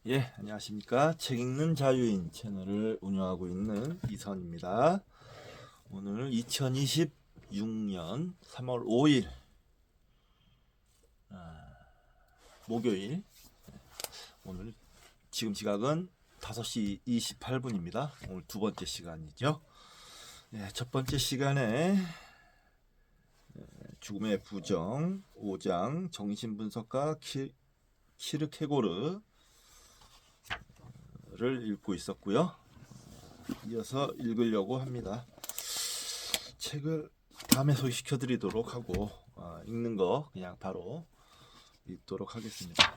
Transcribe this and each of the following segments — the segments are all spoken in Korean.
예, 안녕하십니까. 책 읽는 자유인 채널을 운영하고 있는 이선입니다. 오늘 2026년 3월 5일 목요일. 오늘 지금 시각은 5시 28분입니다. 오늘 두 번째 시간이죠. 예, 첫 번째 시간에 죽음의 부정 5장 정신분석가 키르케고르를 읽고 있었고요. 이어서 읽으려고 합니다. 책을 다음에 소개시켜 드리도록 하고 읽는 거 그냥 바로 읽도록 하겠습니다.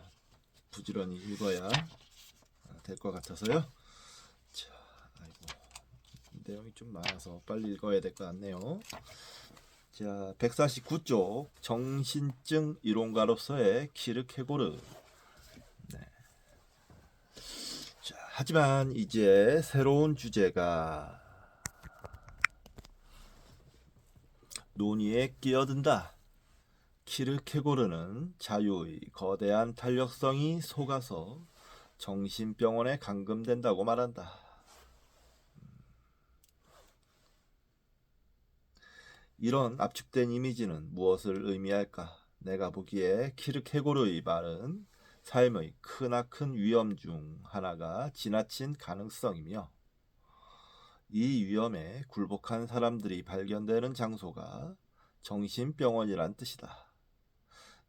부지런히 읽어야 될 것 같아서요. 자, 아이고, 내용이 좀 많아서 빨리 읽어야 될 것 같네요. 자, 149쪽 정신증 이론가로서의 키르케고르. 네. 자, 하지만 이제 새로운 주제가 논의에 끼어든다. 키르케고르는 자유의 거대한 탄력성이 속아서 정신병원에 감금된다고 말한다. 이런 압축된 이미지는 무엇을 의미할까? 내가 보기에 키르케고르의 말은 삶의 크나큰 위험 중 하나가 지나친 가능성이며 이 위험에 굴복한 사람들이 발견되는 장소가 정신병원이란 뜻이다.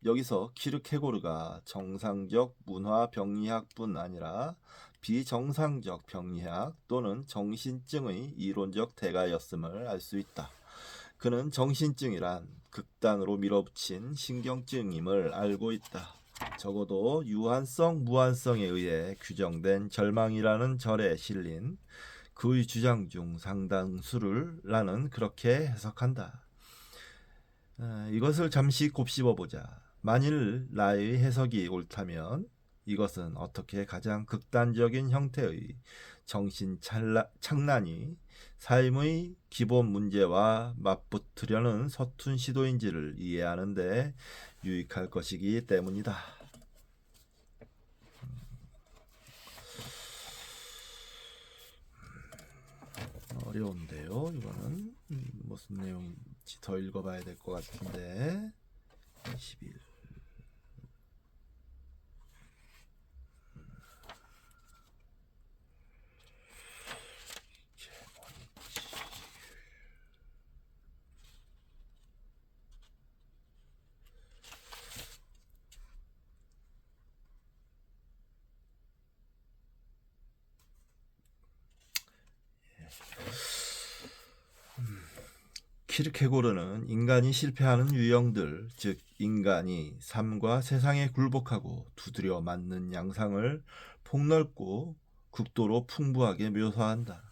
여기서 키르케고르가 정상적 문화 병리학뿐 아니라 비정상적 병리학 또는 정신증의 이론적 대가였음을 알 수 있다. 그는 정신증이란 극단으로 밀어붙인 신경증임을 알고 있다. 적어도 유한성, 무한성에 의해 규정된 절망이라는 절에 실린 그의 주장 중 상당수를 나는 그렇게 해석한다. 이것을 잠시 곱씹어보자. 만일 나의 해석이 옳다면 이것은 어떻게 가장 극단적인 형태의 정신 착란이 삶의 기본 문제와 맞붙으려는 서툰 시도인지를 이해하는 데 유익할 것이기 때문이다. 어려운데요. 이거는 무슨 내용인지 더 읽어봐야 될 것 같은데. 21. 키르케고르는 인간이 실패하는 유형들, 즉 인간이 삶과 세상에 굴복하고 두드려 맞는 양상을 폭넓고 극도로 풍부하게 묘사한다.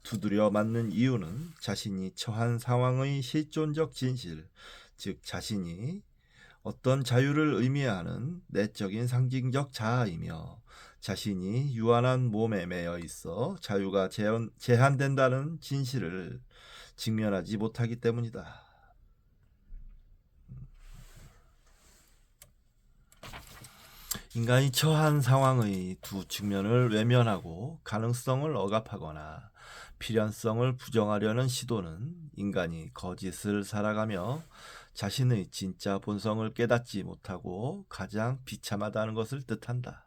두드려 맞는 이유는 자신이 처한 상황의 실존적 진실, 즉 자신이 어떤 자유를 의미하는 내적인 상징적 자아이며 자신이 유한한 몸에 매여 있어 자유가 제한된다는 진실을 직면하지 못하기 때문이다. 인간이 처한 상황의 두 측면을 외면하고 가능성을 억압하거나 필연성을 부정하려는 시도는 인간이 거짓을 살아가며 자신의 진짜 본성을 깨닫지 못하고 가장 비참하다는 것을 뜻한다.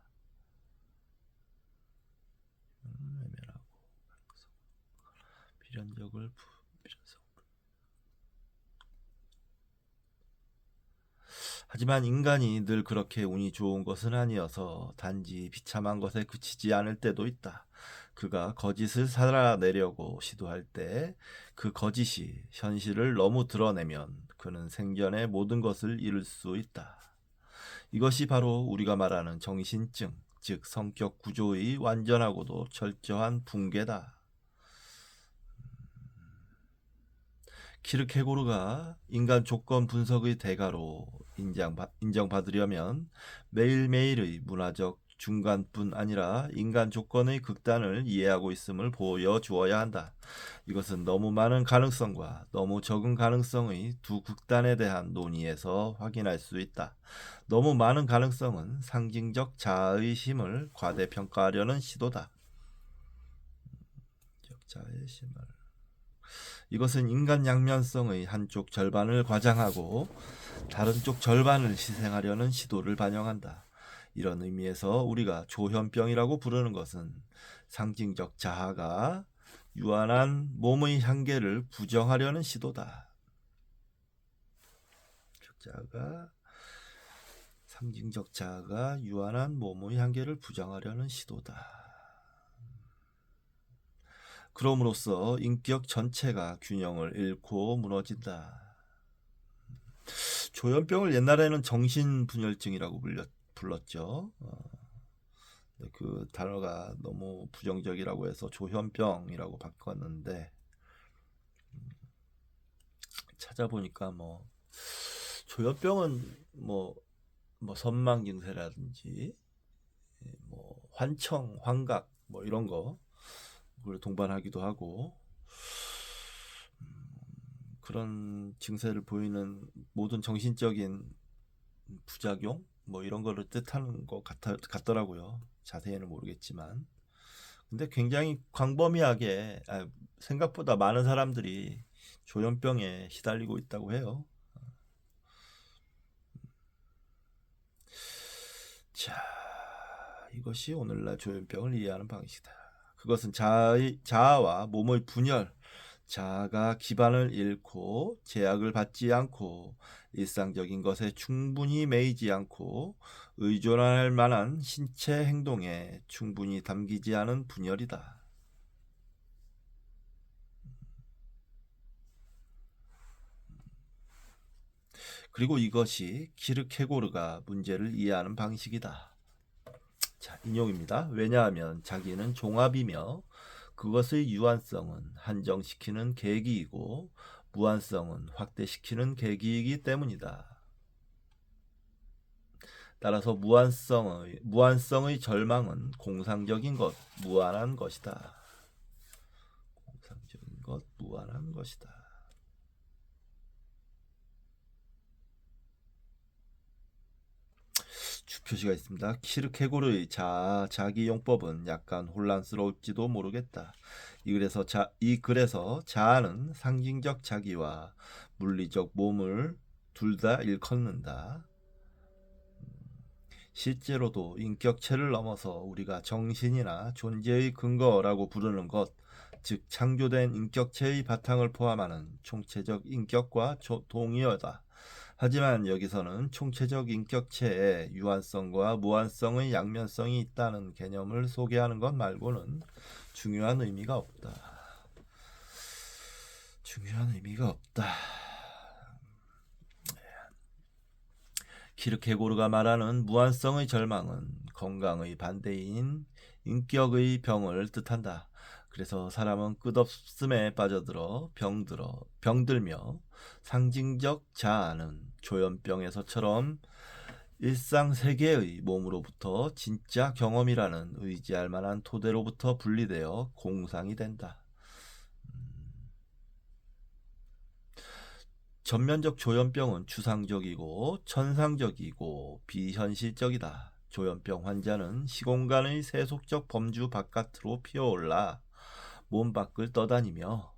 외면하고 필연성을 하지만 인간이 늘 그렇게 운이 좋은 것은 아니어서 단지 비참한 것에 그치지 않을 때도 있다. 그가 거짓을 살아내려고 시도할 때 그 거짓이 현실을 너무 드러내면 그는 생전의 모든 것을 잃을 수 있다. 이것이 바로 우리가 말하는 정신증, 즉 성격 구조의 완전하고도 철저한 붕괴다. 키르케고르가 인간 조건 분석의 대가로 인정받으려면 매일매일의 문화적 중간뿐 아니라 인간 조건의 극단을 이해하고 있음을 보여주어야 한다. 이것은 너무 많은 가능성과 너무 적은 가능성의 두 극단에 대한 논의에서 확인할 수 있다. 너무 많은 가능성은 상징적 자아의 힘을 과대평가하려는 시도다. 자아의 힘을. 이것은 인간 양면성의 한쪽 절반을 과장하고 다른 쪽 절반을 희생하려는 시도를 반영한다. 이런 의미에서 우리가 조현병이라고 부르는 것은 상징적 자아가 유한한 몸의 한계를 부정하려는 시도다. 상징적 자아가 유한한 몸의 한계를 부정하려는 시도다. 그럼으로써 인격 전체가 균형을 잃고 무너진다. 조현병을 옛날에는 정신분열증이라고 불렀죠. 그 단어가 너무 부정적이라고 해서 조현병이라고 바꿨는데, 찾아보니까 조현병은 선망증세라든지 환청, 환각 이런 거 그걸 동반하기도 하고, 그런 증세를 보이는 모든 정신적인 부작용 이런 거를 뜻하는 것 같더라고요. 자세히는 모르겠지만. 근데 굉장히 광범위하게 생각보다 많은 사람들이 조현병에 시달리고 있다고 해요. 자, 이것이 오늘날 조현병을 이해하는 방식이다. 그것은 자아와 몸의 분열, 자아가 기반을 잃고 제약을 받지 않고 일상적인 것에 충분히 매이지 않고 의존할 만한 신체 행동에 충분히 담기지 않은 분열이다. 그리고 이것이 키르케고르가 문제를 이해하는 방식이다. 자, 인용입니다. 왜냐하면 자기는 종합이며 그것의 유한성은 한정시키는 계기이고 무한성은 확대시키는 계기이기 때문이다. 따라서 무한성의 절망은 공상적인 것, 무한한 것이다. 공상적인 것, 무한한 것이다. 주표시가 있습니다. 키르케고르의 자기용법은 약간 혼란스러울지도 모르겠다. 이 글에서 자아는 상징적 자기와 물리적 몸을 둘 다 일컫는다. 실제로도 인격체를 넘어서 우리가 정신이나 존재의 근거라고 부르는 것, 즉 창조된 인격체의 바탕을 포함하는 총체적 인격과 동의어다. 하지만 여기서는 총체적 인격체에 유한성과 무한성의 양면성이 있다는 개념을 소개하는 것 말고는 중요한 의미가 없다. 키르케고르가 말하는 무한성의 절망은 건강의 반대인 인격의 병을 뜻한다. 그래서 사람은 끝없음에 빠져들어 병들며 상징적 자아는 조현병에서처럼 일상 세계의 몸으로부터 진짜 경험이라는 의지할 만한 토대로부터 분리되어 공상이 된다. 전면적 조현병은 추상적이고 천상적이고 비현실적이다. 조현병 환자는 시공간의 세속적 범주 바깥으로 피어올라 몸 밖을 떠다니며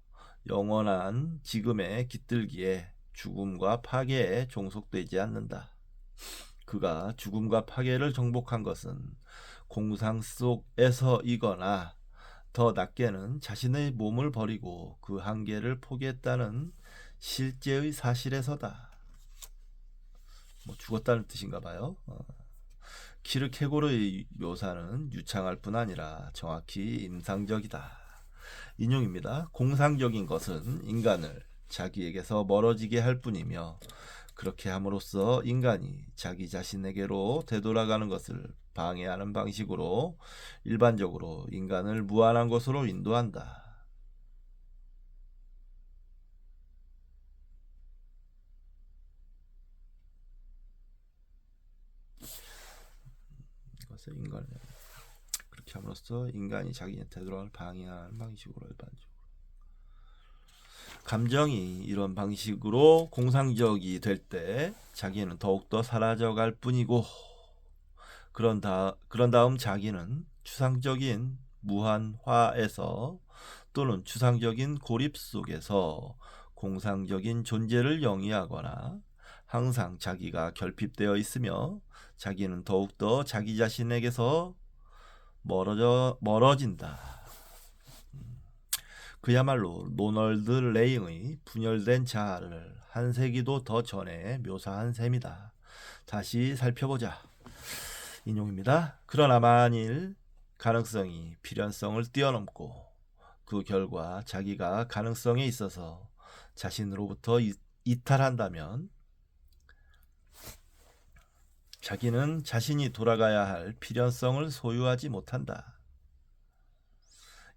영원한 지금에 깃들기에 죽음과 파괴에 종속되지 않는다. 그가 죽음과 파괴를 정복한 것은 공상 속에서이거나 더 낮게는 자신의 몸을 버리고 그 한계를 포기했다는 실제의 사실에서다. 죽었다는 뜻인가 봐요. 키르케고르의 묘사는 유창할 뿐 아니라 정확히 임상적이다. 인용입니다. 공상적인 것은 인간을 자기에게서 멀어지게 할 뿐이며 그렇게 함으로써 인간이 자기 자신에게로 되돌아가는 것을 방해하는 방식으로 일반적으로 인간을 무한한 것으로 인도한다. 함으로써 인간을 그렇게 함으로써 인간이 자기한테 돌아갈 방해하는 방식으로 일반적으로 감정이 이런 방식으로 공상적이 될 때 자기는 더욱더 사라져갈 뿐이고 그런 다음 자기는 추상적인 무한화에서 또는 추상적인 고립 속에서 공상적인 존재를 영위하거나 항상 자기가 결핍되어 있으며 자기는 더욱더 자기 자신에게서 멀어진다. 그야말로 로널드 레잉의 분열된 자아를 한 세기도 더 전에 묘사한 셈이다. 다시 살펴보자. 인용입니다. 그러나 만일 가능성이 필연성을 뛰어넘고 그 결과 자기가 가능성에 있어서 자신으로부터 이탈한다면 자기는 자신이 돌아가야 할 필연성을 소유하지 못한다.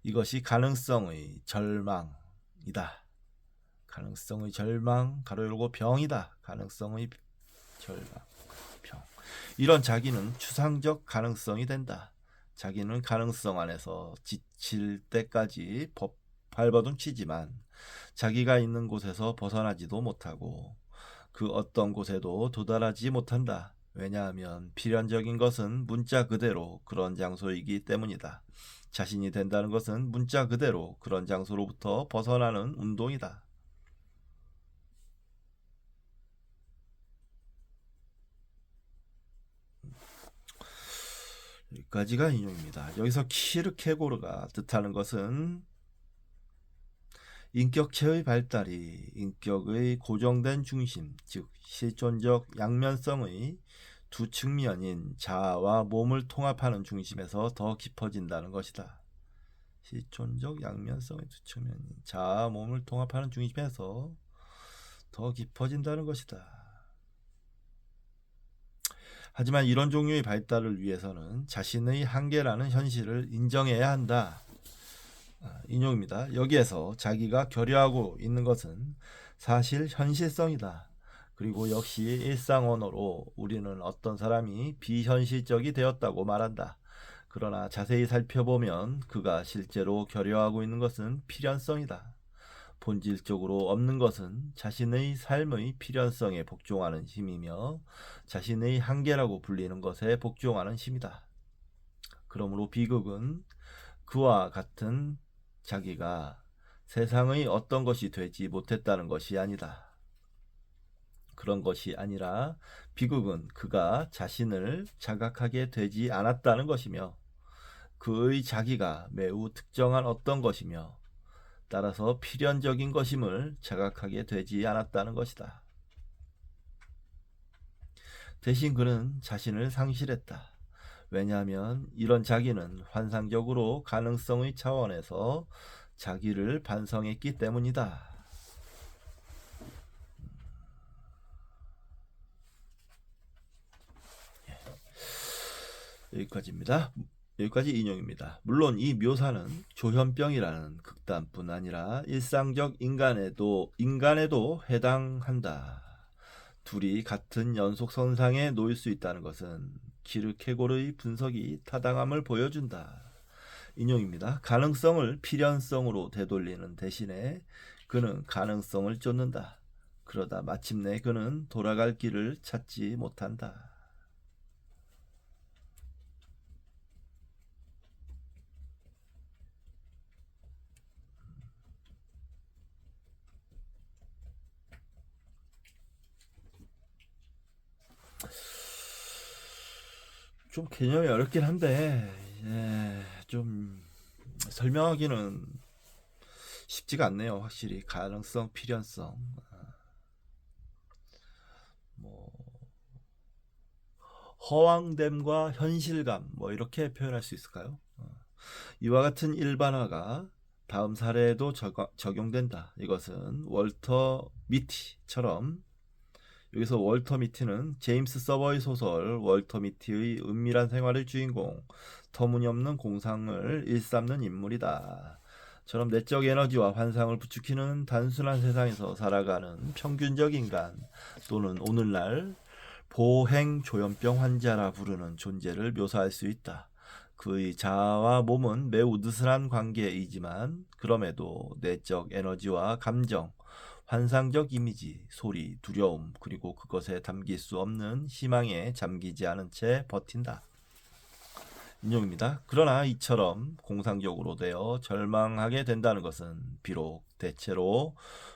이것이 가능성의 절망이다. 가능성의 절망 가로 열고 병이다. 가능성의 절망 병. 이런 자기는 추상적 가능성이 된다. 자기는 가능성 안에서 지칠 때까지 발버둥 치지만 자기가 있는 곳에서 벗어나지도 못하고 그 어떤 곳에도 도달하지 못한다. 왜냐하면 필연적인 것은 문자 그대로 그런 장소이기 때문이다. 자신이 된다는 것은 문자 그대로 그런 장소로부터 벗어나는 운동이다. 여기까지가 인용입니다. 여기서 키르케고르가 뜻하는 것은 인격체의 발달이 인격의 고정된 중심, 즉 실존적 양면성의 두 측면인 자아와 몸을 통합하는 중심에서 더 깊어진다는 것이다. 실존적 양면성의 두 측면인 자아와 몸을 통합하는 중심에서 더 깊어진다는 것이다. 하지만 이런 종류의 발달을 위해서는 자신의 한계라는 현실을 인정해야 한다. 인용입니다. 여기에서 자기가 결여하고 있는 것은 사실 현실성이다. 그리고 역시 일상 언어로 우리는 어떤 사람이 비현실적이 되었다고 말한다. 그러나 자세히 살펴보면 그가 실제로 결여하고 있는 것은 필연성이다. 본질적으로 없는 것은 자신의 삶의 필연성에 복종하는 힘이며 자신의 한계라고 불리는 것에 복종하는 힘이다. 그러므로 비극은 그와 같은 자기가 세상의 어떤 것이 되지 못했다는 것이 아니다. 그런 것이 아니라 비극은 그가 자신을 자각하게 되지 않았다는 것이며 그의 자기가 매우 특정한 어떤 것이며 따라서 필연적인 것임을 자각하게 되지 않았다는 것이다. 대신 그는 자신을 상실했다. 왜냐하면 이런 자기는 환상적으로 가능성의 차원에서 자기를 반성했기 때문이다. 여기까지입니다. 여기까지 인용입니다. 물론 이 묘사는 조현병이라는 극단뿐 아니라 일상적 인간에도 해당한다. 둘이 같은 연속선상에 놓일 수 있다는 것은 키르케고르의 분석이 타당함을 보여준다. 인용입니다. 가능성을 필연성으로 되돌리는 대신에 그는 가능성을 쫓는다. 그러다 마침내 그는 돌아갈 길을 찾지 못한다. 좀 개념이 어렵긴 한데 좀 설명하기는 쉽지가 않네요. 확실히 가능성, 필연성, 뭐 허황됨과 현실감, 뭐 이렇게 표현할 수 있을까요? 이와 같은 일반화가 다음 사례에도 적용된다. 이것은 월터 미티처럼 여기서 월터 미티는 제임스 서버의 소설 월터 미티의 은밀한 생활의 주인공, 터무니없는 공상을 일삼는 인물이다. 처럼 내적 에너지와 환상을 부추기는 단순한 세상에서 살아가는 평균적 인간 또는 오늘날 보행 조현병 환자라 부르는 존재를 묘사할 수 있다. 그의 자아와 몸은 매우 느슨한 관계이지만 그럼에도 내적 에너지와 감정, 환상적 이미지, 소리, 두려움, 그리고 그것에 담길 수 없는 희망에 잠기지 않은 채 버틴다. 인용입니다. 그러나 이처럼 공상적으로 되어 절망하게 된다는 것은 비록 대체로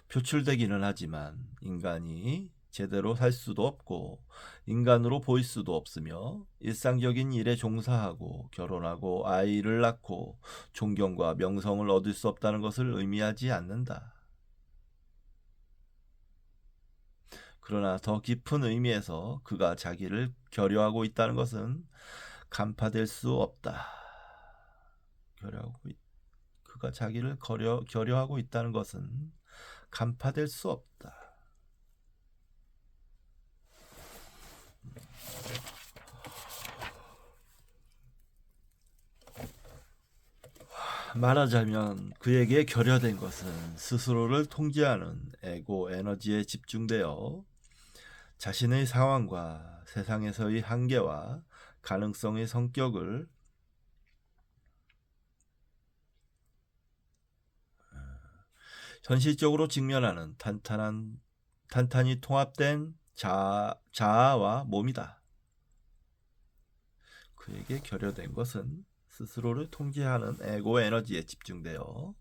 표출되기는 하지만 인간이 제대로 살 수도 없고 인간으로 보일 수도 없으며 일상적인 일에 종사하고 결혼하고 아이를 낳고 존경과 명성을 얻을 수 없다는 것을 의미하지 않는다. 그러나 더 깊은 의미에서 그가 자기를 결여하고 있다는 것은 간파될 수 없다. 그가 자기를 결여하고 있다는 것은 간파될 수 없다. 말하자면 그에게 결여된 것은 스스로를 통제하는 에고 에너지에 집중되어 자신의 상황과 세상에서의 한계와 가능성의 성격을 현실적으로 직면하는 탄탄히 통합된 자아와 몸이다. 그에게 결여된 것은 스스로를 통제하는 에고 에너지에 집중되어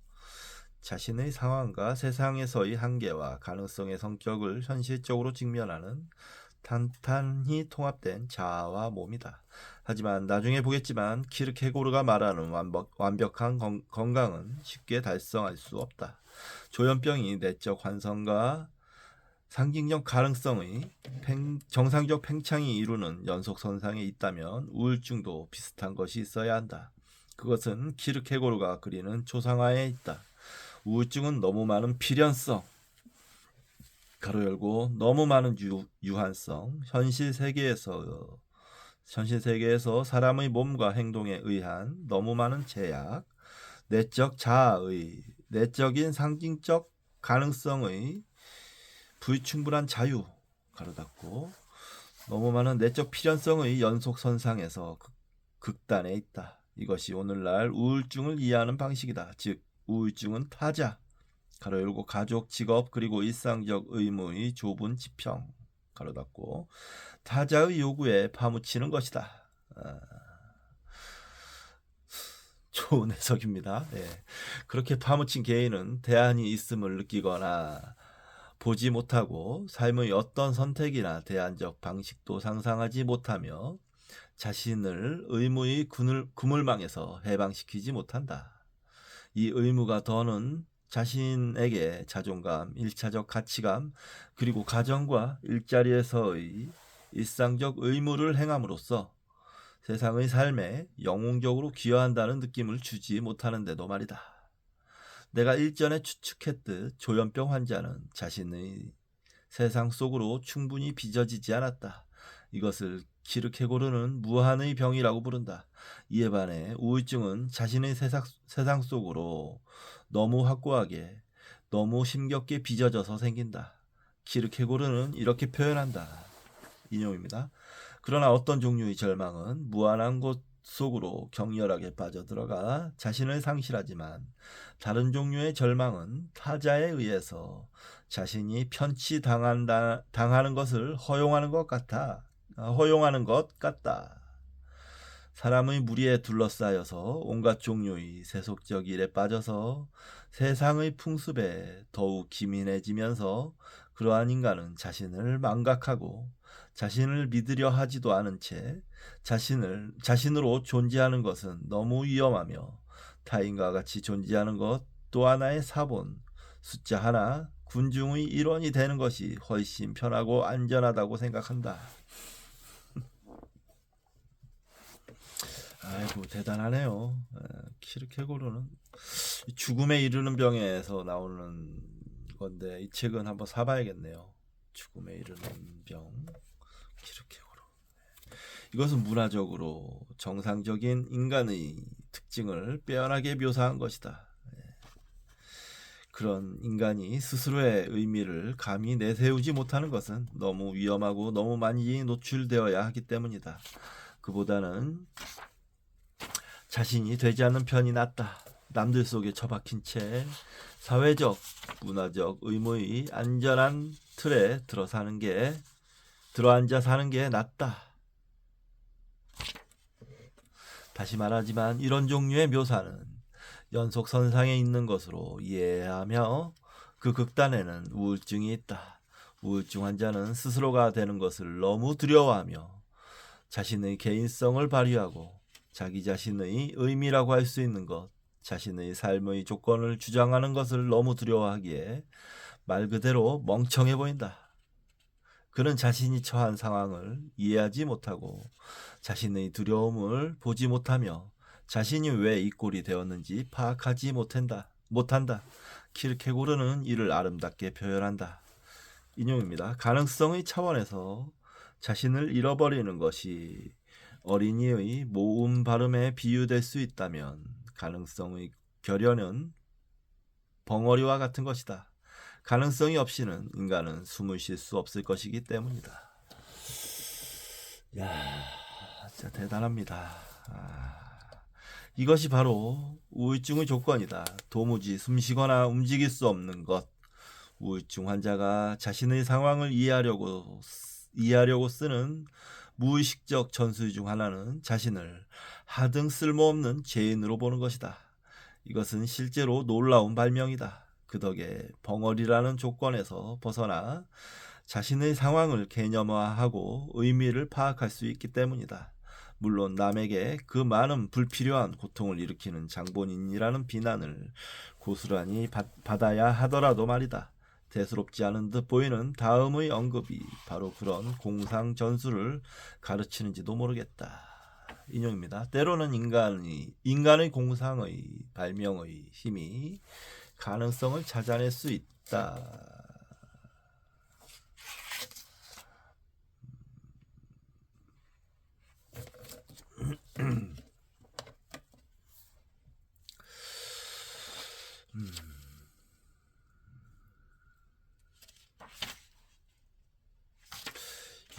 자신의 상황과 세상에서의 한계와 가능성의 성격을 현실적으로 직면하는 탄탄히 통합된 자아와 몸이다. 하지만 나중에 보겠지만 키르케고르가 말하는 완벽한 건강은 쉽게 달성할 수 없다. 조현병이 내적 환상과 상징적 가능성의 정상적 팽창이 이루는 연속선상에 있다면 우울증도 비슷한 것이 있어야 한다. 그것은 키르케고르가 그리는 초상화에 있다. 우울증은 너무 많은 필연성, 가로 열고 너무 많은 유한성, 현실 세계에서 사람의 몸과 행동에 의한 너무 많은 제약, 내적 자아의 내적인 상징적 가능성의 불충분한 자유, 가로 닫고 너무 많은 내적 필연성의 연속선상에서 극단에 있다. 이것이 오늘날 우울증을 이해하는 방식이다. 즉 우울증은 타자, 가로 열고 가족, 직업, 그리고 일상적 의무의 좁은 지평, 가로 닫고 타자의 요구에 파묻히는 것이다. 좋은 해석입니다. 예. 그렇게 파묻힌 개인은 대안이 있음을 느끼거나 보지 못하고 삶의 어떤 선택이나 대안적 방식도 상상하지 못하며 자신을 의무의 그물망에서 해방시키지 못한다. 이 의무가 더는 자신에게 자존감, 일차적 가치감, 그리고 가정과 일자리에서의 일상적 의무를 행함으로써 세상의 삶에 영웅적으로 기여한다는 느낌을 주지 못하는데도 말이다. 내가 일전에 추측했듯 조현병 환자는 자신의 세상 속으로 충분히 빚어지지 않았다. 이것을 키르케고르는 무한의 병이라고 부른다. 이에 반해 우울증은 자신의 세상 속으로 너무 확고하게, 너무 심겹게 빚어져서 생긴다. 키르케고르는 이렇게 표현한다. 인용입니다. 그러나 어떤 종류의 절망은 무한한 곳 속으로 격렬하게 빠져들어가 자신을 상실하지만 다른 종류의 절망은 타자에 의해서 자신이 당하는 것을 허용하는 것 같다. 사람의 무리에 둘러싸여서 온갖 종류의 세속적 일에 빠져서 세상의 풍습에 더욱 기민해지면서 그러한 인간은 자신을 망각하고 자신을 믿으려 하지도 않은 채 자신으로 존재하는 것은 너무 위험하며 타인과 같이 존재하는 것 또 하나의 사본, 숫자 하나, 군중의 일원이 되는 것이 훨씬 편하고 안전하다고 생각한다. 아이고 대단하네요. 키르케고르는 죽음에 이르는 병에서 나오는 건데 이 책은 한번 사봐야겠네요. 죽음에 이르는 병, 키르케고르. 이것은 문화적으로 정상적인 인간의 특징을 빼어나게 묘사한 것이다. 그런 인간이 스스로의 의미를 감히 내세우지 못하는 것은 너무 위험하고 너무 많이 노출되어야 하기 때문이다. 그보다는 자신이 되지 않는 편이 낫다. 남들 속에 처박힌 채 사회적, 문화적 의무의 안전한 틀에 들어앉아 사는 게 낫다. 다시 말하지만 이런 종류의 묘사는 연속선상에 있는 것으로 이해하며 그 극단에는 우울증이 있다. 우울증 환자는 스스로가 되는 것을 너무 두려워하며 자신의 개인성을 발휘하고 자기 자신의 의미라고 할 수 있는 것, 자신의 삶의 조건을 주장하는 것을 너무 두려워하기에 말 그대로 멍청해 보인다. 그는 자신이 처한 상황을 이해하지 못하고 자신의 두려움을 보지 못하며 자신이 왜 이 꼴이 되었는지 파악하지 못한다. 키르케고르는 이를 아름답게 표현한다. 인용입니다. 가능성의 차원에서 자신을 잃어버리는 것이 어린이의 모음 발음에 비유될 수 있다면 가능성의 결여는 벙어리와 같은 것이다. 가능성이 없이는 인간은 숨을 쉴 수 없을 것이기 때문이다. 야, 진짜 대단합니다. 이것이 바로 우울증의 조건이다. 도무지 숨쉬거나 움직일 수 없는 것. 우울증 환자가 자신의 상황을 이해하려고 쓰는 무의식적 전술 중 하나는 자신을 하등 쓸모없는 죄인으로 보는 것이다. 이것은 실제로 놀라운 발명이다. 그 덕에 벙어리라는 조건에서 벗어나 자신의 상황을 개념화하고 의미를 파악할 수 있기 때문이다. 물론 남에게 그 많은 불필요한 고통을 일으키는 장본인이라는 비난을 고스란히 받아야 하더라도 말이다. 대수롭지 않은 듯 보이는 다음의 언급이 바로 그런 공상 전술을 가르치는지도 모르겠다. 인용입니다. 때로는 인간의 공상의 발명의 힘이 가능성을 찾아낼 수 있다.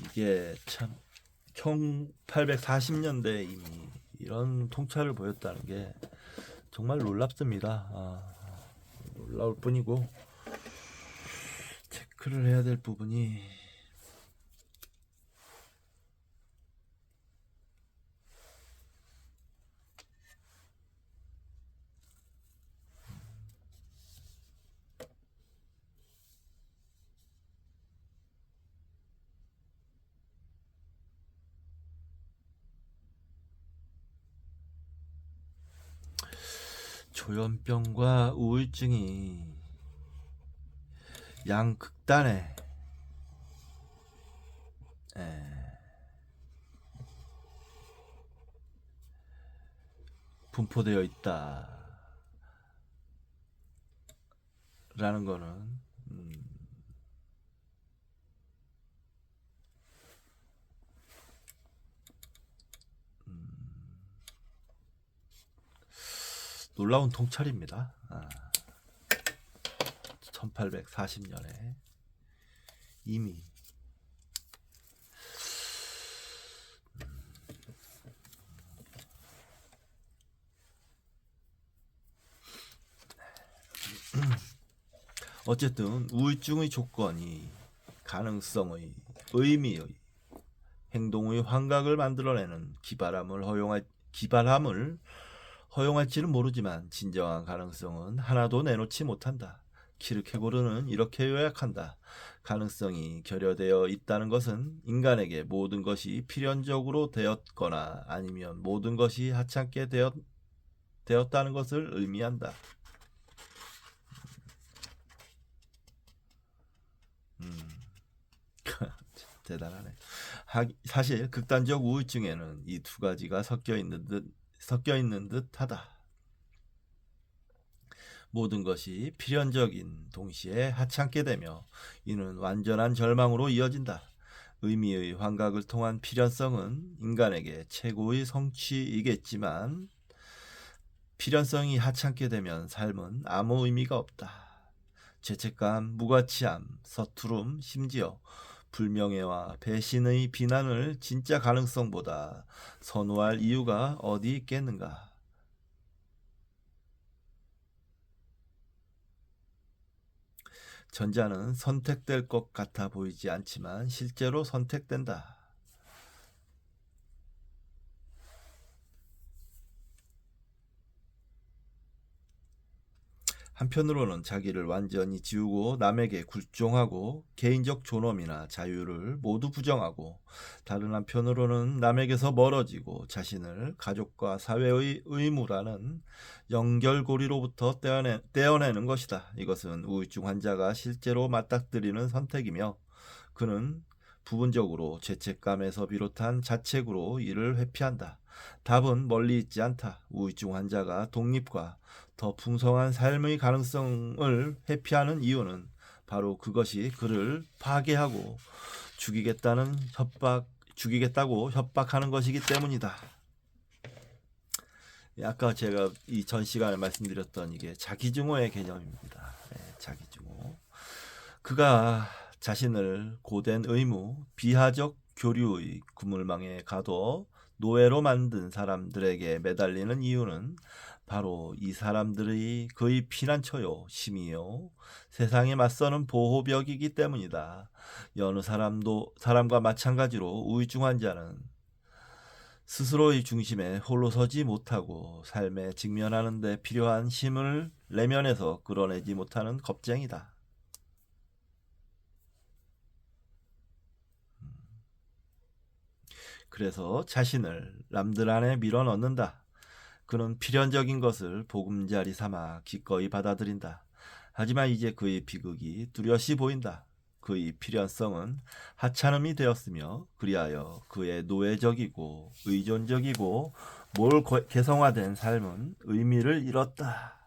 이게 참 1840년대에 이미 이런 통찰을 보였다는 게 정말 놀랍습니다. 놀라울 뿐이고 체크를 해야 될 부분이 조현병과 우울증이 양극단에 분포되어 있다라는 거는 놀라운 통찰입니다. 1840년에 이미 어쨌든 우울증의 조건이 가능성의, 의미의, 행동의 환각을 만들어내는 기발함을 허용할지는 모르지만 진정한 가능성은 하나도 내놓지 못한다. 키르케고르는 이렇게 요약한다. 가능성이 결여되어 있다는 것은 인간에게 모든 것이 필연적으로 되었거나 아니면 모든 것이 하찮게 되었다는 것을 의미한다. 대단하네. 사실 극단적 우울증에는 이 두 가지가 섞여 있는 듯하다. 모든 것이 필연적인 동시에 하찮게 되며 이는 완전한 절망으로 이어진다. 의미의 환각을 통한 필연성은 인간에게 최고의 성취이겠지만 필연성이 하찮게 되면 삶은 아무 의미가 없다. 죄책감, 무가치함, 서투름, 심지어 불명예와 배신의 비난을 진짜 가능성보다 선호할 이유가 어디 있겠는가? 전자는 선택될 것 같아 보이지 않지만 실제로 선택된다. 한편으로는 자기를 완전히 지우고 남에게 굴종하고 개인적 존엄이나 자유를 모두 부정하고, 다른 한편으로는 남에게서 멀어지고 자신을 가족과 사회의 의무라는 연결고리로부터 떼어내는 것이다. 이것은 우울증 환자가 실제로 맞닥뜨리는 선택이며, 그는 부분적으로 죄책감에서 비롯한 자책으로 이를 회피한다. 답은 멀리 있지 않다. 우울증 환자가 독립과 더 풍성한 삶의 가능성을 회피하는 이유는 바로 그것이 그를 파괴하고 죽이겠다고 협박하는 것이기 때문이다. 아까 제가 이 전 시간에 말씀드렸던 이게 자기증오의 개념입니다. 자기증오. 그가 자신을 고된 의무, 비하적 교류의 그물망에 가둬 노예로 만든 사람들에게 매달리는 이유는 바로 이 사람들의 그의 피난처요, 힘이요, 세상에 맞서는 보호벽이기 때문이다. 여느 사람과 마찬가지로 우울증 환자는 스스로의 중심에 홀로 서지 못하고 삶에 직면하는 데 필요한 힘을 내면에서 끌어내지 못하는 겁쟁이다. 그래서 자신을 남들 안에 밀어넣는다. 그는 필연적인 것을 보금자리 삼아 기꺼이 받아들인다. 하지만 이제 그의 비극이 뚜렷이 보인다. 그의 필연성은 하찮음이 되었으며, 그리하여 그의 노예적이고 의존적이고 개성화된 삶은 의미를 잃었다.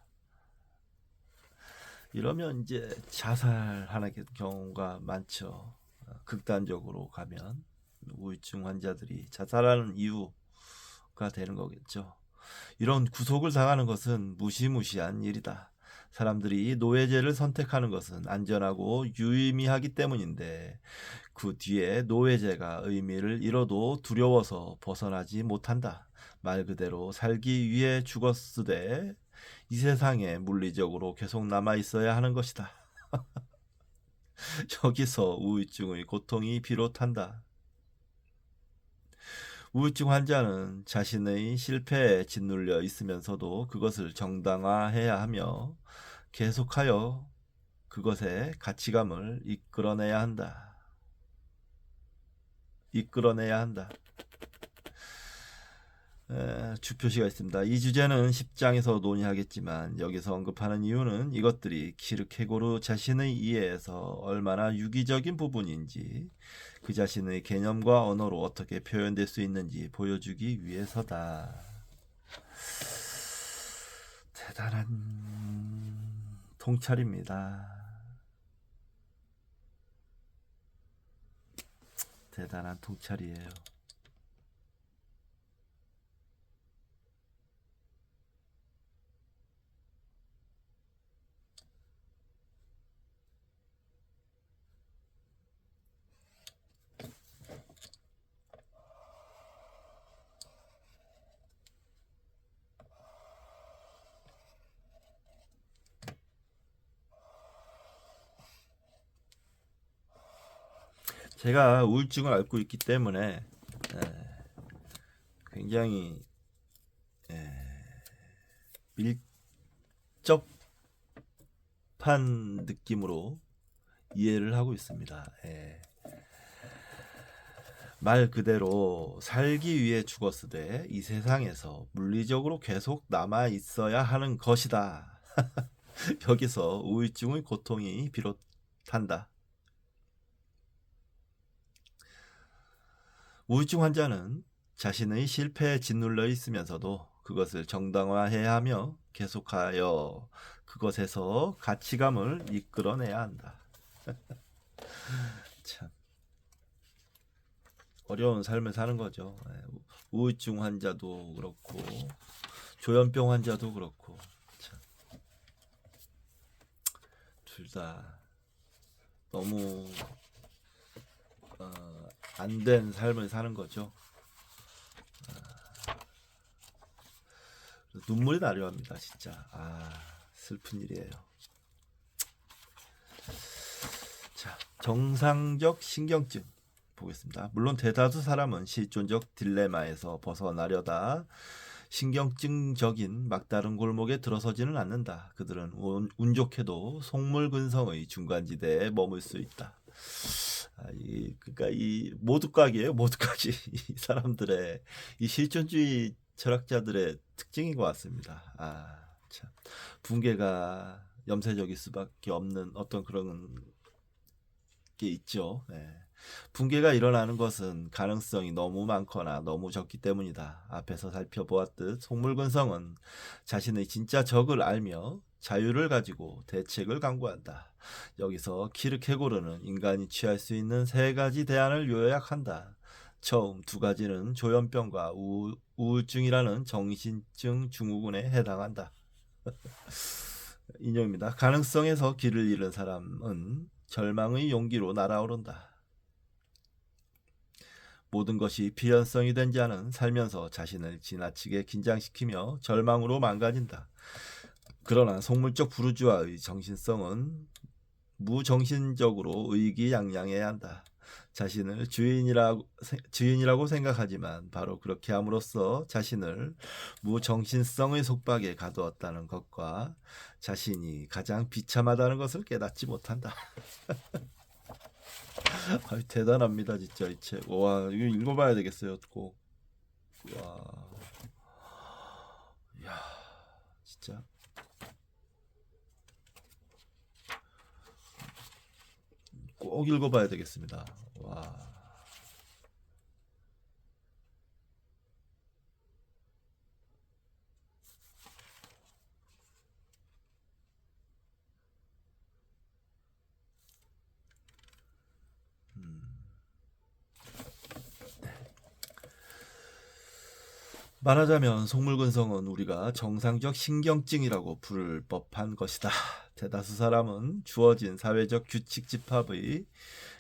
이러면 이제 자살하는 경우가 많죠. 극단적으로 가면 우울증 환자들이 자살하는 이유가 되는 거겠죠. 이런 구속을 당하는 것은 무시무시한 일이다. 사람들이 노예제를 선택하는 것은 안전하고 유의미하기 때문인데, 그 뒤에 노예제가 의미를 잃어도 두려워서 벗어나지 못한다. 말 그대로 살기 위해 죽었으되 이 세상에 물리적으로 계속 남아 있어야 하는 것이다. 여기서 우울증의 고통이 비롯한다. 우울증 환자는 자신의 실패에 짓눌려 있으면서도 그것을 정당화해야 하며 계속하여 그것의 가치감을 이끌어내야 한다. 주표시가 있습니다. 이 주제는 10장에서 논의하겠지만 여기서 언급하는 이유는 이것들이 키르케고르 자신의 이해에서 얼마나 유기적인 부분인지, 그 자신의 개념과 언어로 어떻게 표현될 수 있는지 보여주기 위해서다. 대단한 통찰입니다. 대단한 통찰이에요. 제가 우울증을 앓고 있기 때문에 굉장히 밀접한 느낌으로 이해를 하고 있습니다. 말 그대로 살기 위해 죽었으되 이 세상에서 물리적으로 계속 남아 있어야 하는 것이다. 여기서 우울증의 고통이 비롯한다. 우울증 환자는 자신의 실패에 짓눌려 있으면서도 그것을 정당화해야 하며 계속하여 그것에서 가치감을 이끌어내야 한다. 참 어려운 삶을 사는 거죠. 우울증 환자도 그렇고 조현병 환자도 그렇고 참 둘 다 너무 안 된 삶을 사는 거죠. 눈물이 나려합니다, 진짜. 슬픈 일이에요. 자, 정상적 신경증 보겠습니다. 물론 대다수 사람은 실존적 딜레마에서 벗어나려다 신경증적인 막다른 골목에 들어서지는 않는다. 그들은 운 좋게도 속물근성의 중간지대에 머물 수 있다. 그러니까 이 모두각이에요. 모두각이 이 사람들의 이 실존주의 철학자들의 특징인 것 같습니다. 참 붕괴가 염세적일 수밖에 없는 어떤 그런 게 있죠. 네. 붕괴가 일어나는 것은 가능성이 너무 많거나 너무 적기 때문이다. 앞에서 살펴보았듯 속물근성은 자신의 진짜 적을 알며 자유를 가지고 대책을 강구한다. 여기서 키르케고르는 인간이 취할 수 있는 세 가지 대안을 요약한다. 처음 두 가지는 조현병과 우울증이라는 정신증 증후군에 해당한다. 인용입니다. 가능성에서 길을 잃은 사람은 절망의 용기로 날아오른다. 모든 것이 필연성이 된 자는 살면서 자신을 지나치게 긴장시키며 절망으로 망가진다. 그러나 속물적 부르주아의 정신성은 무정신적으로 의기양양해야 한다. 자신을 주인이라고 생각하지만 바로 그렇게 함으로써 자신을 무정신성의 속박에 가두었다는 것과 자신이 가장 비참하다는 것을 깨닫지 못한다. 대단합니다, 진짜 이 책. 와, 이거 읽어봐야 되겠어요, 꼭. 와, 야, 진짜. 꼭 읽어봐야 되겠습니다. 와. 말하자면 속물근성은 우리가 정상적 신경증이라고 부를 법한 것이다. 대다수 사람은 주어진 사회적 규칙 집합의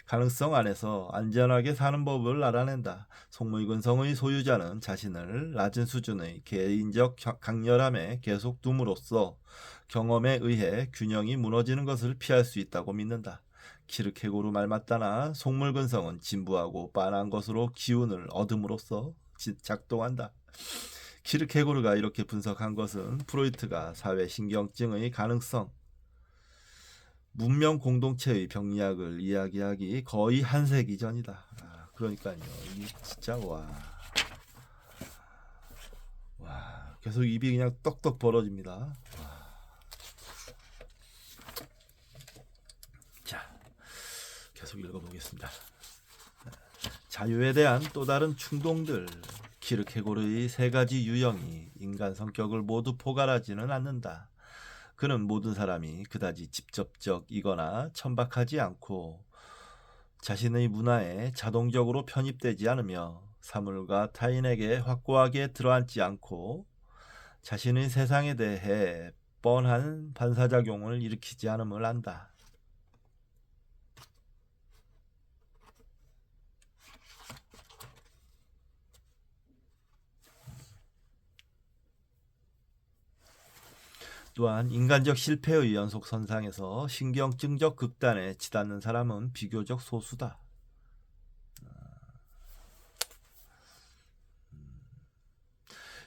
가능성 안에서 안전하게 사는 법을 알아낸다. 속물근성의 소유자는 자신을 낮은 수준의 개인적 강렬함에 계속 둠으로써 경험에 의해 균형이 무너지는 것을 피할 수 있다고 믿는다. 키르케고르 말 맞다나 속물근성은 진부하고 빤한 것으로 기운을 얻음으로써 작동한다. 키르케고르가 이렇게 분석한 것은 프로이트가 사회신경증의 가능성, 문명 공동체의 병리학을 이야기하기 거의 한 세기 전이다. 그러니까요. 이 진짜 와, 계속 입이 그냥 떡떡 벌어집니다. 자, 계속 읽어보겠습니다. 자유에 대한 또 다른 충동들. 키르케고르의 세 가지 유형이 인간 성격을 모두 포괄하지는 않는다. 그는 모든 사람이 그다지 직접적이거나 천박하지 않고 자신의 문화에 자동적으로 편입되지 않으며 사물과 타인에게 확고하게 들어앉지 않고 자신의 세상에 대해 뻔한 반사작용을 일으키지 않음을 안다. 또한 인간적 실패의 연속선상에서 신경증적 극단에 치닫는 사람은 비교적 소수다.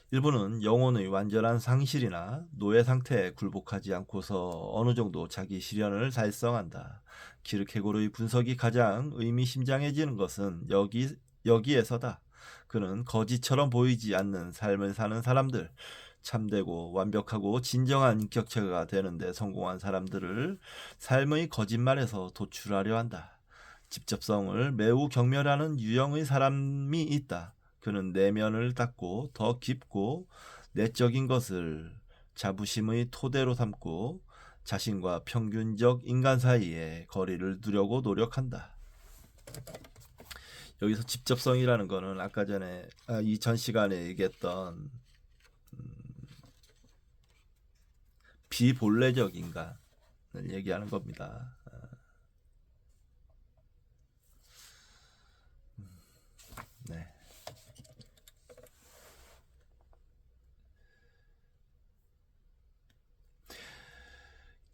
일부는 영혼의 완전한 상실이나 노예 상태에 굴복하지 않고서 어느 정도 자기 실현을 달성한다. 키르케고르의 분석이 가장 의미심장해지는 것은 여기에서다. 그는 거지처럼 보이지 않는 삶을 사는 사람들, 참되고 완벽하고 진정한 인격체가 되는데 성공한 사람들을 삶의 거짓말에서 도출하려 한다. 직접성을 매우 경멸하는 유형의 사람이 있다. 그는 내면을 닫고 더 깊고 내적인 것을 자부심의 토대로 삼고 자신과 평균적 인간 사이에 거리를 두려고 노력한다. 여기서 직접성이라는 거는 아까 전에 이전 시간에 얘기했던 비본래적 인간, 얘기하는 겁니다. 네.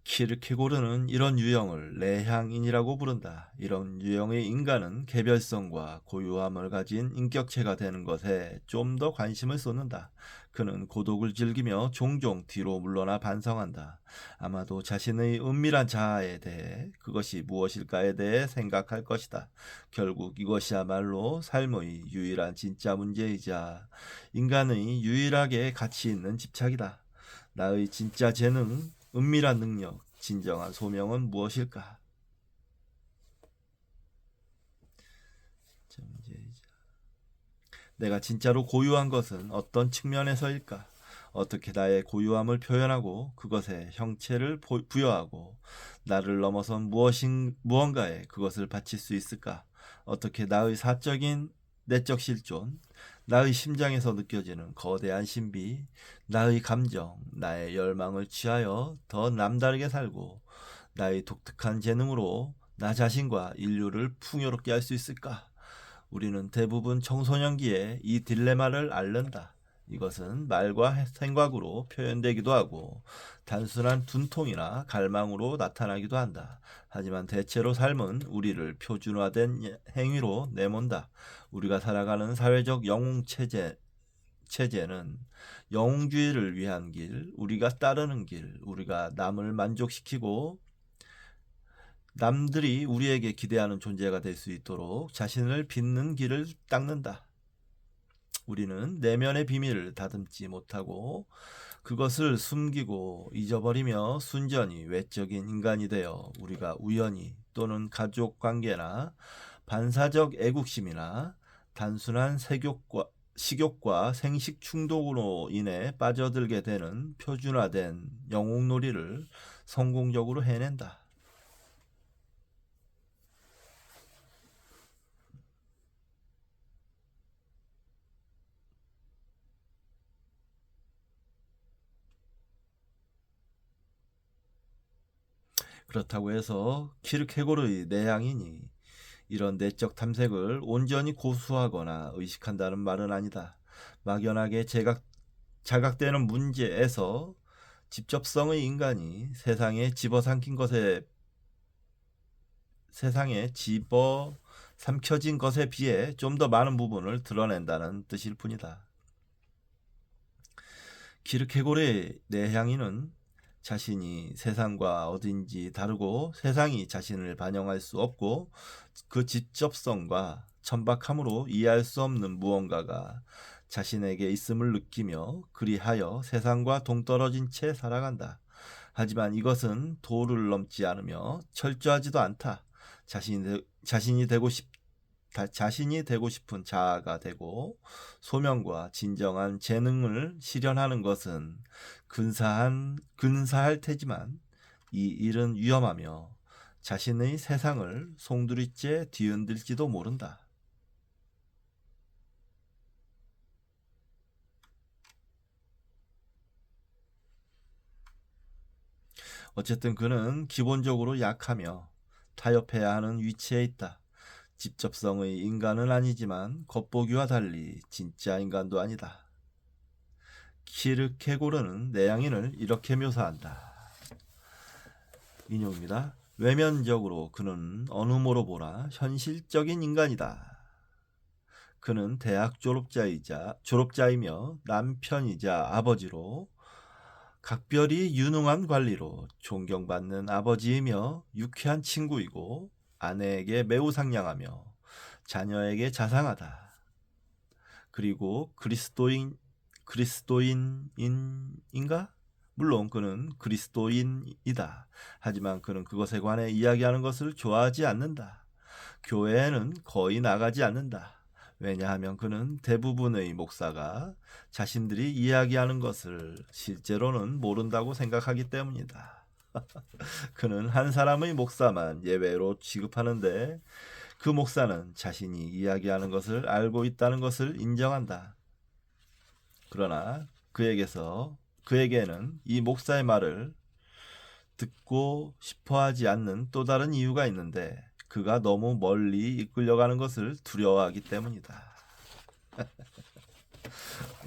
키르케고르는 이런 유형을 내향인이라고 부른다. 이런 유형의 인간은 개별성과 고유함을 가진 인격체가 되는 것에 좀 더 관심을 쏟는다. 그는 고독을 즐기며 종종 뒤로 물러나 반성한다. 아마도 자신의 은밀한 자아에 대해, 그것이 무엇일까에 대해 생각할 것이다. 결국 이것이야말로 삶의 유일한 진짜 문제이자 인간의 유일하게 가치 있는 집착이다. 나의 진짜 재능, 은밀한 능력, 진정한 소명은 무엇일까? 내가 진짜로 고유한 것은 어떤 측면에서일까? 어떻게 나의 고유함을 표현하고 그것에 형체를 부여하고 나를 넘어선 무언가에 그것을 바칠 수 있을까? 어떻게 나의 사적인 내적 실존, 나의 심장에서 느껴지는 거대한 신비, 나의 감정, 나의 열망을 취하여 더 남다르게 살고 나의 독특한 재능으로 나 자신과 인류를 풍요롭게 할 수 있을까? 우리는 대부분 청소년기에 이 딜레마를 앓는다. 이것은 말과 생각으로 표현되기도 하고 단순한 분통이나 갈망으로 나타나기도 한다. 하지만 대체로 삶은 우리를 표준화된 행위로 내몬다. 우리가 살아가는 사회적 체제는 영웅주의를 위한 길, 우리가 따르는 길, 우리가 남을 만족시키고 남들이 우리에게 기대하는 존재가 될 수 있도록 자신을 빚는 길을 닦는다. 우리는 내면의 비밀을 다듬지 못하고 그것을 숨기고 잊어버리며 순전히 외적인 인간이 되어 우리가 우연히 또는 가족 관계나 반사적 애국심이나 단순한 식욕과 생식 충동으로 인해 빠져들게 되는 표준화된 영웅놀이를 성공적으로 해낸다. 그렇다고 해서 키르케고르의 내향인이 이런 내적 탐색을 온전히 고수하거나 의식한다는 말은 아니다. 막연하게 자각되는 문제에서 직접성의 인간이 세상에 집어 삼켜진 것에 비해 좀 더 많은 부분을 드러낸다는 뜻일 뿐이다. 키르케고르의 내향인은 자신이 세상과 어딘지 다르고 세상이 자신을 반영할 수 없고 그 직접성과 천박함으로 이해할 수 없는 무언가가 자신에게 있음을 느끼며 그리하여 세상과 동떨어진 채 살아간다. 하지만 이것은 도를 넘지 않으며 철저하지도 않다. 자신이 되고 싶은 자아가 되고 소명과 진정한 재능을 실현하는 것은 근사할 테지만 이 일은 위험하며 자신의 세상을 송두리째 뒤흔들지도 모른다. 어쨌든 그는 기본적으로 약하며 타협해야 하는 위치에 있다. 직접성의 인간은 아니지만 겉보기와 달리 진짜 인간도 아니다. 키르케고르는 내향인을 이렇게 묘사한다. 인용입니다. 외면적으로 그는 어느 모로 보나 현실적인 인간이다. 그는 대학 졸업자이며 남편이자 아버지로 각별히 유능한 관리로 존경받는 아버지이며 유쾌한 친구이고 아내에게 매우 상냥하며 자녀에게 자상하다. 그리고 그리스도인인가? 물론 그는 그리스도인이다. 하지만 그는 그것에 관해 이야기하는 것을 좋아하지 않는다. 교회에는 거의 나가지 않는다. 왜냐하면 그는 대부분의 목사가 자신들이 이야기하는 것을 실제로는 모른다고 생각하기 때문이다. 그는 한 사람의 목사만 예외로 취급하는데 그 목사는 자신이 이야기하는 것을 알고 있다는 것을 인정한다. 그러나 그에게는 이 목사의 말을 듣고 싶어 하지 않는 또 다른 이유가 있는데 그가 너무 멀리 이끌려가는 것을 두려워하기 때문이다.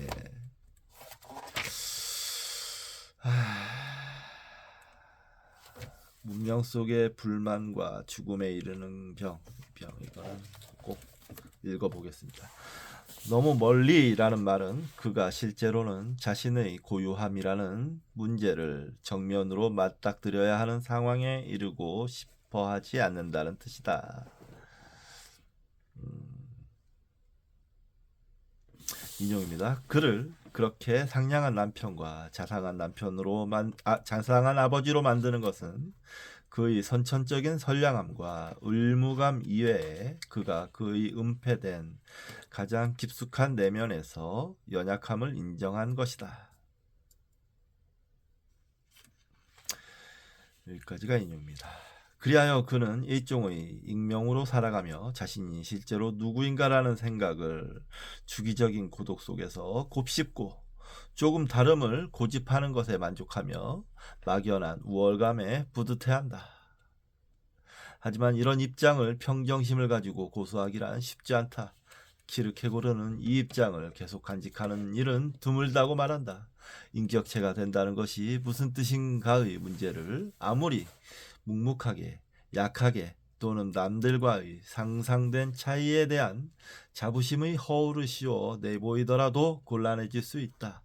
예. 문명 속의 불만과 죽음에 이르는 병 이거는 꼭 읽어보겠습니다. 너무 멀리라는 말은 그가 실제로는 자신의 고유함이라는 문제를 정면으로 맞닥뜨려야 하는 상황에 이르고 싶어 하지 않는다는 뜻이다. 인용입니다. 그를 그렇게 상냥한 남편과 자상한 자상한 아버지로 만드는 것은 그의 선천적인 선량함과 의무감 이외에 그가 그의 은폐된 가장 깊숙한 내면에서 연약함을 인정한 것이다. 여기까지가 인용입니다. 그리하여 그는 일종의 익명으로 살아가며 자신이 실제로 누구인가라는 생각을 주기적인 고독 속에서 곱씹고 조금 다름을 고집하는 것에 만족하며 막연한 우월감에 뿌듯해한다. 하지만 이런 입장을 평정심을 가지고 고수하기란 쉽지 않다. 키르케고르는 이 입장을 계속 간직하는 일은 드물다고 말한다. 인격체가 된다는 것이 무슨 뜻인가의 문제를 아무리 묵묵하게, 약하게 또는 남들과의 상상된 차이에 대한 자부심의 허울을 씌워 내보이더라도 곤란해질 수 있다.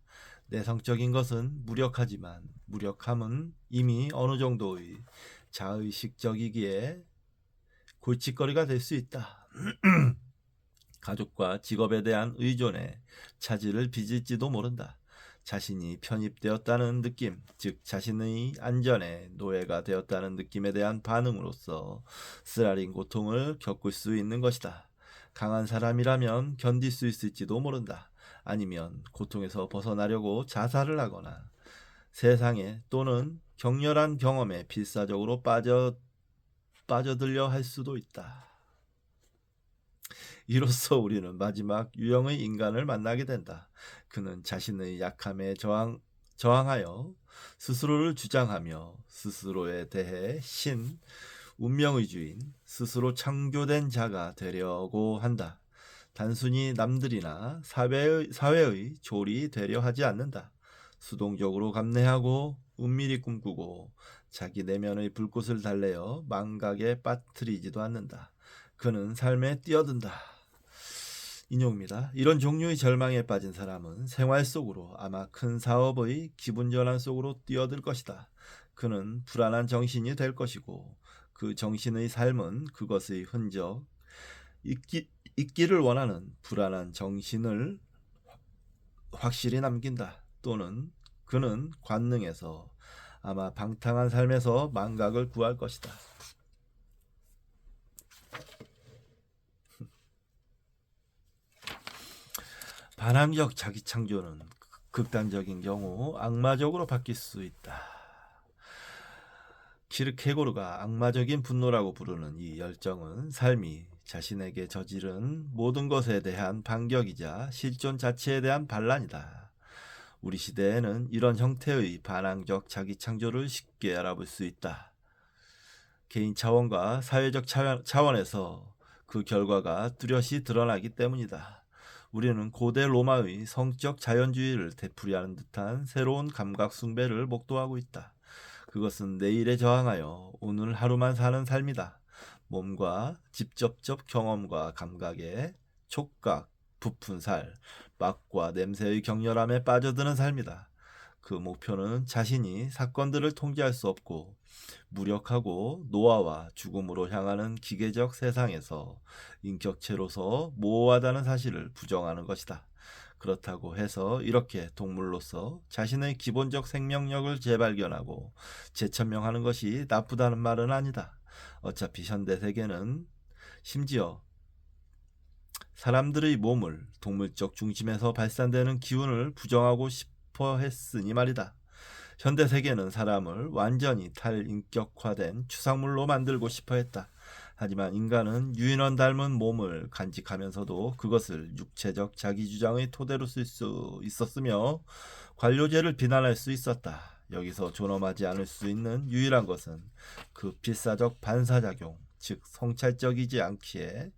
내성적인 것은 무력하지만 무력함은 이미 어느 정도의 자의식적이기에 골칫거리가 될 수 있다. 가족과 직업에 대한 의존에 차질을 빚을지도 모른다. 자신이 편입되었다는 느낌, 즉 자신의 안전에 노예가 되었다는 느낌에 대한 반응으로서 쓰라린 고통을 겪을 수 있는 것이다. 강한 사람이라면 견딜 수 있을지도 모른다. 아니면 고통에서 벗어나려고 자살을 하거나 세상에 또는 격렬한 경험에 필사적으로 빠져들려 할 수도 있다. 이로써 우리는 마지막 유형의 인간을 만나게 된다. 그는 자신의 약함에 저항하여 스스로를 주장하며 스스로에 대해 운명의 주인, 스스로 창조된 자가 되려고 한다. 단순히 남들이나 사회의 조리 되려 하지 않는다. 수동적으로 감내하고 은밀히 꿈꾸고 자기 내면의 불꽃을 달래어 망각에 빠뜨리지도 않는다. 그는 삶에 뛰어든다. 인용입니다. 이런 종류의 절망에 빠진 사람은 생활 속으로 아마 큰 사업의 기분 전환 속으로 뛰어들 것이다. 그는 불안한 정신이 될 것이고 그 정신의 삶은 그것의 흔적, 있기를 원하는 불안한 정신을 확실히 남긴다. 또는 그는 관능에서 아마 방탕한 삶에서 망각을 구할 것이다. 반항적 자기 창조는 극단적인 경우 악마적으로 바뀔 수 있다. 키르케고르가 악마적인 분노라고 부르는 이 열정은 삶이 자신에게 저지른 모든 것에 대한 반격이자 실존 자체에 대한 반란이다. 우리 시대에는 이런 형태의 반항적 자기 창조를 쉽게 알아볼 수 있다. 개인 차원과 사회적 차원에서 그 결과가 뚜렷이 드러나기 때문이다. 우리는 고대 로마의 성적 자연주의를 되풀이하는 듯한 새로운 감각 숭배를 목도하고 있다. 그것은 내일에 저항하여 오늘 하루만 사는 삶이다. 몸과 직접적 경험과 감각에 촉각, 부푼 살, 맛과 냄새의 격렬함에 빠져드는 삶이다. 그 목표는 자신이 사건들을 통제할 수 없고 무력하고 노화와 죽음으로 향하는 기계적 세상에서 인격체로서 모호하다는 사실을 부정하는 것이다. 그렇다고 해서 이렇게 동물로서 자신의 기본적 생명력을 재발견하고 재천명하는 것이 나쁘다는 말은 아니다. 어차피 현대 세계는 심지어 사람들의 몸을 동물적 중심에서 발산되는 기운을 부정하고 싶어 했으니 말이다. 현대 세계는 사람을 완전히 탈인격화된 추상물로 만들고 싶어 했다. 하지만 인간은 유인원 닮은 몸을 간직하면서도 그것을 육체적 자기주장의 토대로 쓸 수 있었으며 관료제를 비난할 수 있었다. 여기서 존엄하지 않을 수 있는 유일한 것은 그 필사적 반사작용, 즉 성찰적이지 않기에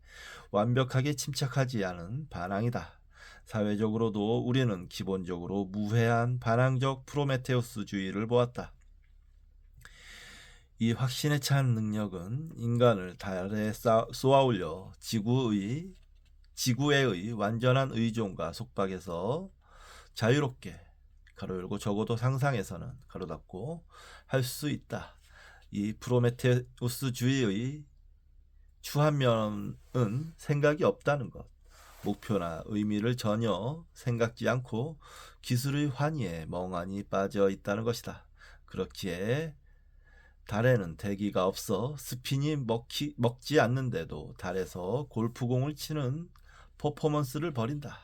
완벽하게 침착하지 않은 반항이다. 사회적으로도 우리는 기본적으로 무해한 반항적 프로메테우스주의를 보았다. 이 확신에 찬 능력은 인간을 달에 쏘아올려 지구의 완전한 의존과 속박에서 자유롭게 가로 열고 적어도 상상에서는 가로 닫고 할 수 있다. 이 프로메테우스주의의 추한면은 생각이 없다는 것. 목표나 의미를 전혀 생각지 않고 기술의 환희에 멍하니 빠져 있다는 것이다. 그렇기에 달에는 대기가 없어 스핀이 먹지 않는데도 달에서 골프공을 치는 퍼포먼스를 벌인다.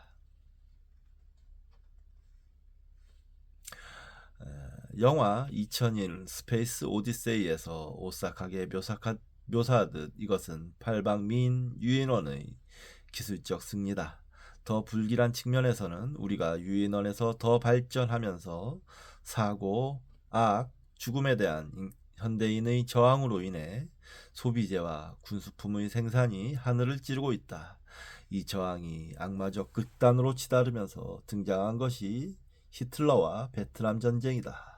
영화 2001 스페이스 오디세이에서 오싹하게 묘사하듯 이것은 팔방미인 유인원의 기술적 승리다. 더 불길한 측면에서는 우리가 유인원에서 더 발전하면서 사고, 악, 죽음에 대한 현대인의 저항으로 인해 소비재와 군수품의 생산이 하늘을 찌르고 있다. 이 저항이 악마적 극단으로 치달으면서 등장한 것이 히틀러와 베트남 전쟁이다.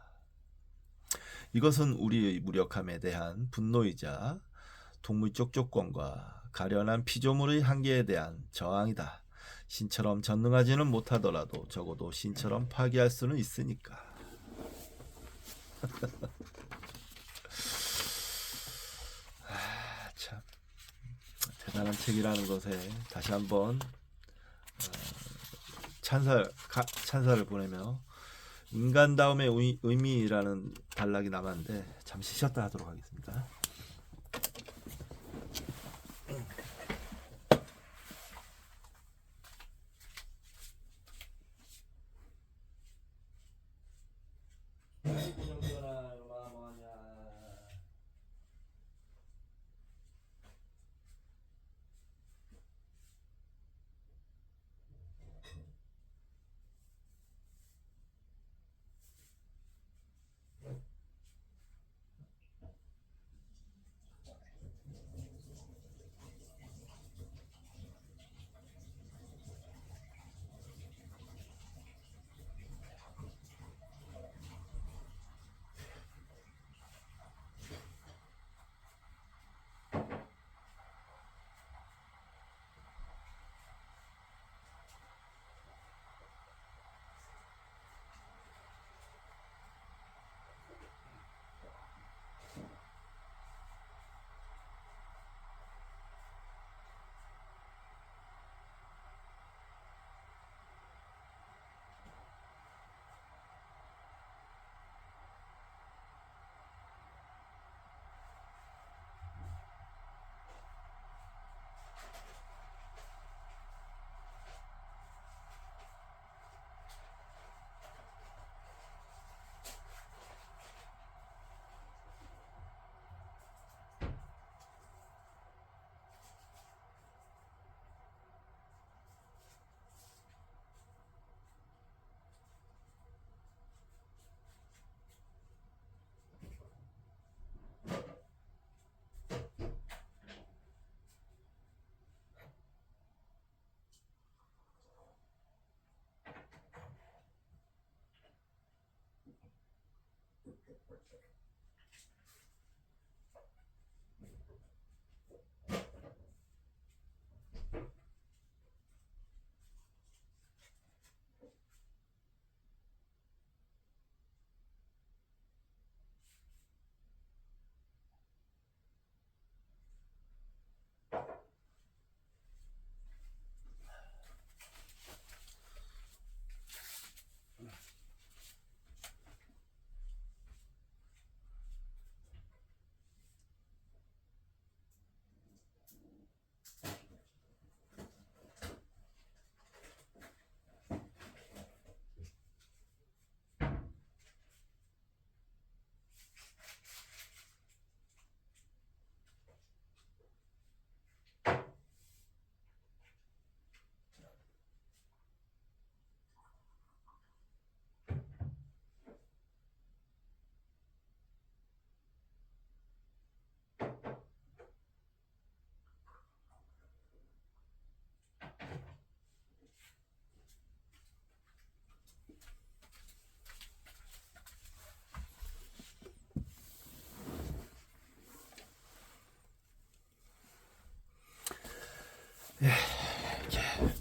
이것은 우리의 무력함에 대한 분노이자 동물적 조건과 가련한 피조물의 한계에 대한 저항이다. 신처럼 전능하지는 못하더라도 적어도 신처럼 파괴할 수는 있으니까. 참 대단한 책이라는 것에 다시 한번 찬사를 보내며 인간다움의 의미라는 단락이 남았는데 잠시 쉬었다 하도록 하겠습니다.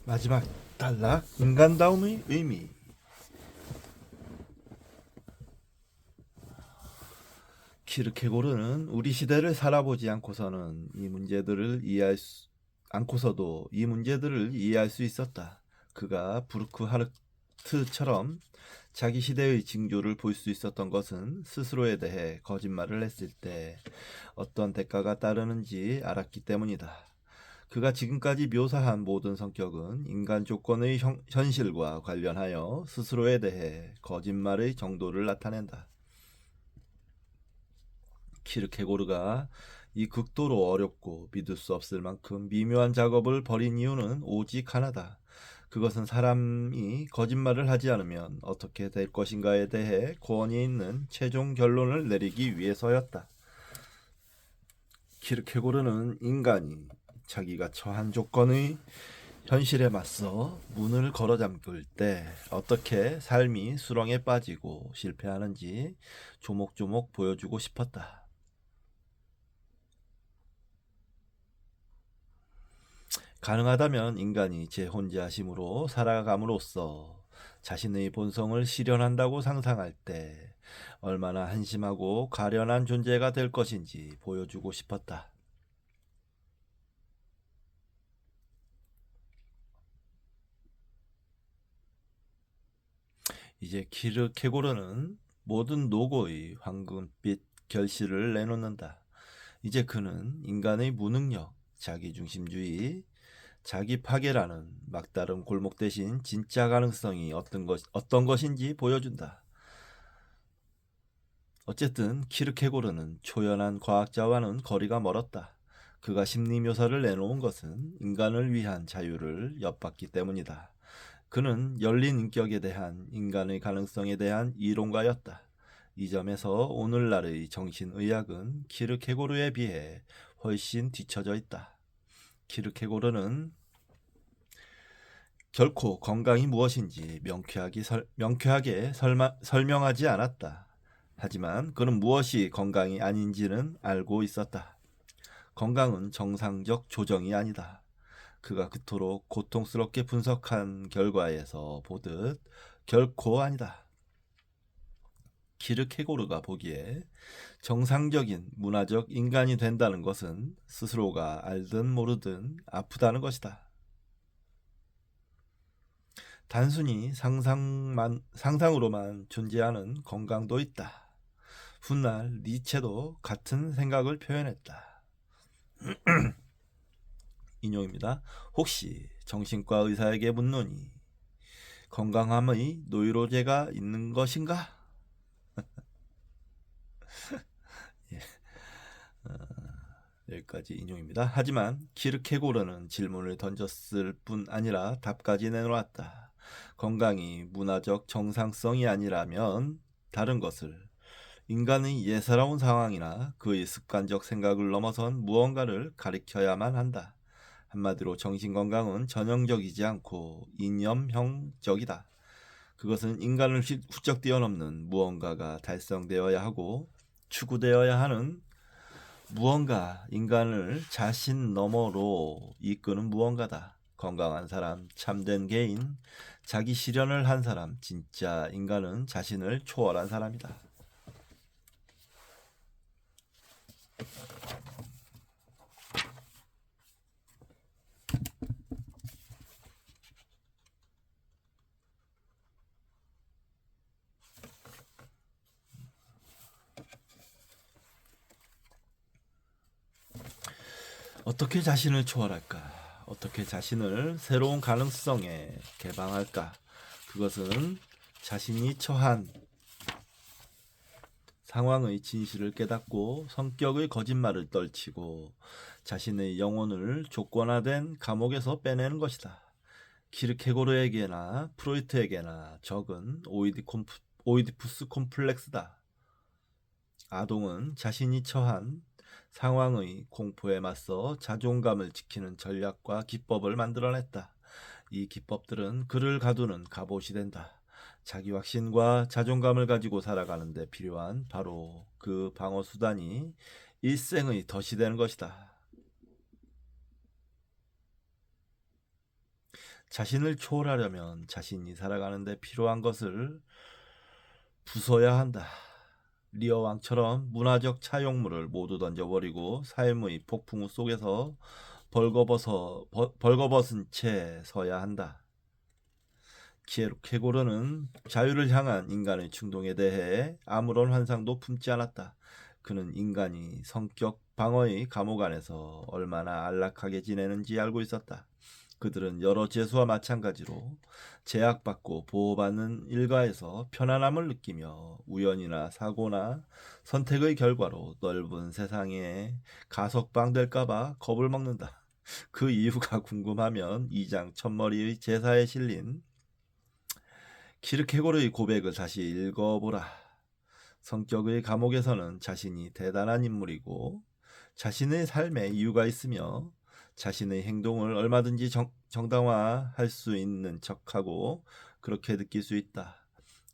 마지막 단락, 인간다움의 의미. 키르케고르는 우리 시대를 살아보지 않고서는 않고서도 이 문제들을 이해할 수 있었다. 그가 부르크하르트처럼 자기 시대의 징조를 볼 수 있었던 것은 스스로에 대해 거짓말을 했을 때 어떤 대가가 따르는지 알았기 때문이다. 그가 지금까지 묘사한 모든 성격은 인간 조건의 현실과 관련하여 스스로에 대해 거짓말의 정도를 나타낸다. 키르케고르가 이 극도로 어렵고 믿을 수 없을 만큼 미묘한 작업을 벌인 이유는 오직 하나다. 그것은 사람이 거짓말을 하지 않으면 어떻게 될 것인가에 대해 권위 있는 최종 결론을 내리기 위해서였다. 키르케고르는 인간이 자기가 처한 조건의 현실에 맞서 문을 걸어 잠글 때 어떻게 삶이 수렁에 빠지고 실패하는지 조목조목 보여주고 싶었다. 가능하다면 인간이 제 혼자심으로 살아감으로써 자신의 본성을 실현한다고 상상할 때 얼마나 한심하고 가련한 존재가 될 것인지 보여주고 싶었다. 이제 키르케고르는 모든 노고의 황금빛 결실을 내놓는다. 이제 그는 인간의 무능력, 자기중심주의, 자기 파괴라는 막다른 골목 대신 진짜 가능성이 어떤 것인지 보여준다. 어쨌든 키르케고르는 초연한 과학자와는 거리가 멀었다. 그가 심리 묘사를 내놓은 것은 인간을 위한 자유를 엿봤기 때문이다. 그는 열린 인격에 대한 인간의 가능성에 대한 이론가였다. 이 점에서 오늘날의 정신의학은 키르케고르에 비해 훨씬 뒤처져 있다. 키르케고르는 결코 건강이 무엇인지 명쾌하게 설명하지 않았다. 하지만 그는 무엇이 건강이 아닌지는 알고 있었다. 건강은 정상적 조정이 아니다. 그가 그토록 고통스럽게 분석한 결과에서 보듯 결코 아니다. 키르케고르가 보기에 정상적인 문화적 인간이 된다는 것은 스스로가 알든 모르든 아프다는 것이다. 단순히 상상으로만 존재하는 건강도 있다. 훗날 니체도 같은 생각을 표현했다. 인용입니다. 혹시 정신과 의사에게 묻노니 건강함의 노이로제가 있는 것인가? 예, 여기까지 인용입니다. 하지만 키르케고르는 질문을 던졌을 뿐 아니라 답까지 내놓았다. 건강이 문화적 정상성이 아니라면 다른 것을 인간의 예사로운 상황이나 그의 습관적 생각을 넘어선 무언가를 가리켜야만 한다. 한마디로 정신건강은 전형적이지 않고 이념형적이다. 그것은 인간을 훌쩍 뛰어넘는 무언가가 달성되어야 하고 추구되어야 하는 무언가, 인간을 자신 너머로 이끄는 무언가다. 건강한 사람, 참된 개인, 자기 실현을 한 사람, 진짜 인간은 자신을 초월한 사람이다. 어떻게 자신을 초월할까? 어떻게 자신을 새로운 가능성에 개방할까? 그것은 자신이 처한 상황의 진실을 깨닫고 성격의 거짓말을 떨치고 자신의 영혼을 조건화된 감옥에서 빼내는 것이다. 키르케고르에게나 프로이트에게나 적은 오이디푸스 콤플렉스다. 아동은 자신이 처한 상황의 공포에 맞서 자존감을 지키는 전략과 기법을 만들어냈다. 이 기법들은 그를 가두는 갑옷이 된다. 자기 확신과 자존감을 가지고 살아가는 데 필요한 바로 그 방어 수단이 일생의 덫이 되는 것이다. 자신을 초월하려면 자신이 살아가는 데 필요한 것을 부숴야 한다. 리어 왕처럼 문화적 차용물을 모두 던져버리고 삶의 폭풍우 속에서 벌거벗은 채 서야 한다. 케고르는 자유를 향한 인간의 충동에 대해 아무런 환상도 품지 않았다. 그는 인간이 성격 방어의 감옥 안에서 얼마나 안락하게 지내는지 알고 있었다. 그들은 여러 죄수와 마찬가지로 제약받고 보호받는 일가에서 편안함을 느끼며 우연이나 사고나 선택의 결과로 넓은 세상에 가석방될까봐 겁을 먹는다. 그 이유가 궁금하면 2장 첫머리의 제사에 실린 키르케고르의 고백을 다시 읽어보라. 성격의 감옥에서는 자신이 대단한 인물이고 자신의 삶에 이유가 있으며 자신의 행동을 얼마든지 정당화할 수 있는 척하고 그렇게 느낄 수 있다.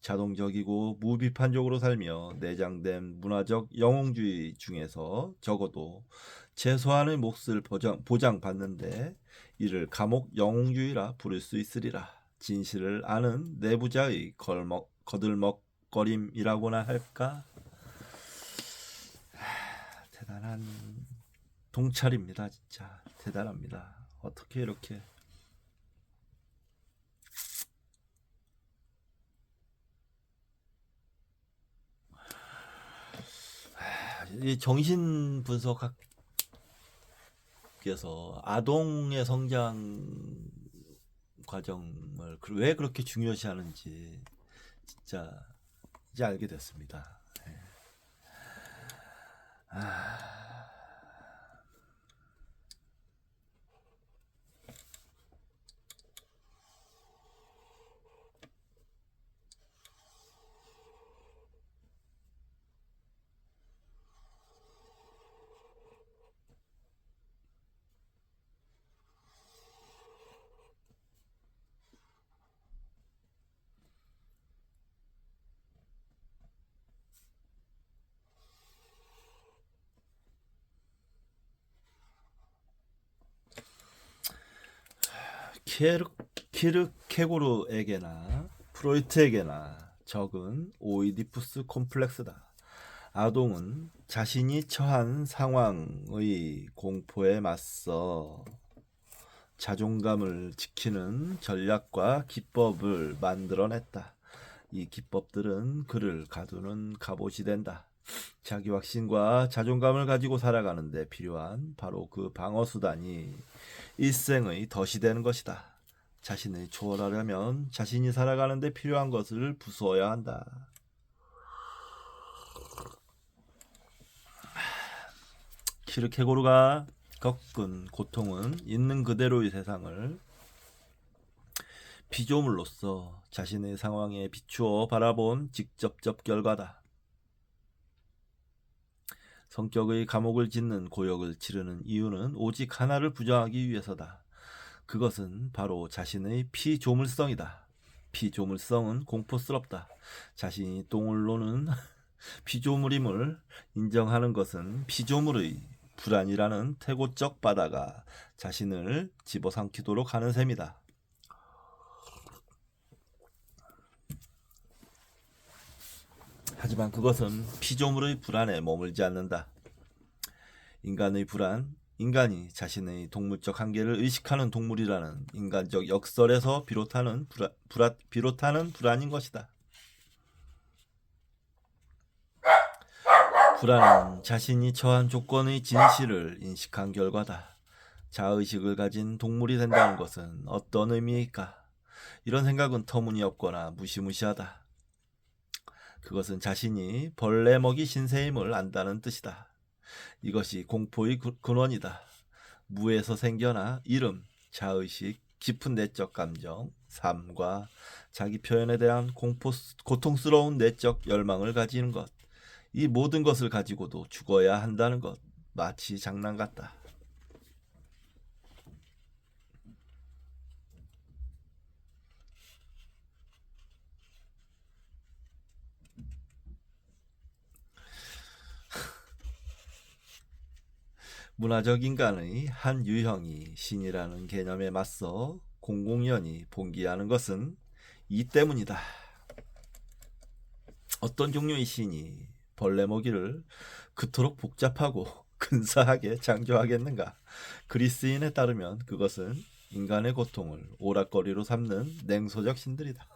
자동적이고 무비판적으로 살며 내장된 문화적 영웅주의 중에서 적어도 최소한의 몫을 보장받는데 이를 감옥 영웅주의라 부를 수 있으리라. 진실을 아는 내부자의 거들먹거림이라고나 할까? 대단한 동찰입니다. 진짜 대단합니다. 어떻게 이렇게 이 정신분석학에서 아동의 성장 과정을 왜 그렇게 중요시하는지 진짜 이제 알게 됐습니다. 네. 키르케고르에게나 프로이트에게나 적은 오이디푸스 콤플렉스다. 아동은 자신이 처한 상황의 공포에 맞서 자존감을 지키는 전략과 기법을 만들어냈다. 이 기법들은 그를 가두는 갑옷이 된다. 자기 확신과 자존감을 가지고 살아가는 데 필요한 바로 그 방어수단이 일생의 덫이 되는 것이다. 자신을 초월하려면 자신이 살아가는 데 필요한 것을 부수어야 한다. 키르케고르가 겪은 고통은 있는 그대로의 세상을 피조물로서 자신의 상황에 비추어 바라본 직접적 결과다. 성격의 감옥을 짓는 고역을 치르는 이유는 오직 하나를 부정하기 위해서다. 그것은 바로 자신의 피조물성이다. 피조물성은 공포스럽다. 자신이 똥을 노는 피조물임을 인정하는 것은 피조물의 불안이라는 태고적 바다가 자신을 집어삼키도록 하는 셈이다. 하지만 그것은 피조물의 불안에 머물지 않는다. 인간의 불안, 인간이 자신의 동물적 한계를 의식하는 동물이라는 인간적 역설에서 비롯하는 불안인 것이다. 불안은 자신이 처한 조건의 진실을 인식한 결과다. 자의식을 가진 동물이 된다는 것은 어떤 의미일까? 이런 생각은 터무니없거나 무시무시하다. 그것은 자신이 벌레 먹이 신세임을 안다는 뜻이다. 이것이 공포의 근원이다. 무에서 생겨나 이름, 자의식, 깊은 내적 감정, 삶과 자기 표현에 대한 고통스러운 내적 열망을 가지는 것. 이 모든 것을 가지고도 죽어야 한다는 것. 마치 장난 같다. 문화적 인간의 한 유형이 신이라는 개념에 맞서 공공연히 봉기하는 것은 이 때문이다. 어떤 종류의 신이 벌레 먹이를 그토록 복잡하고 근사하게 창조하겠는가? 그리스인에 따르면 그것은 인간의 고통을 오락거리로 삼는 냉소적 신들이다.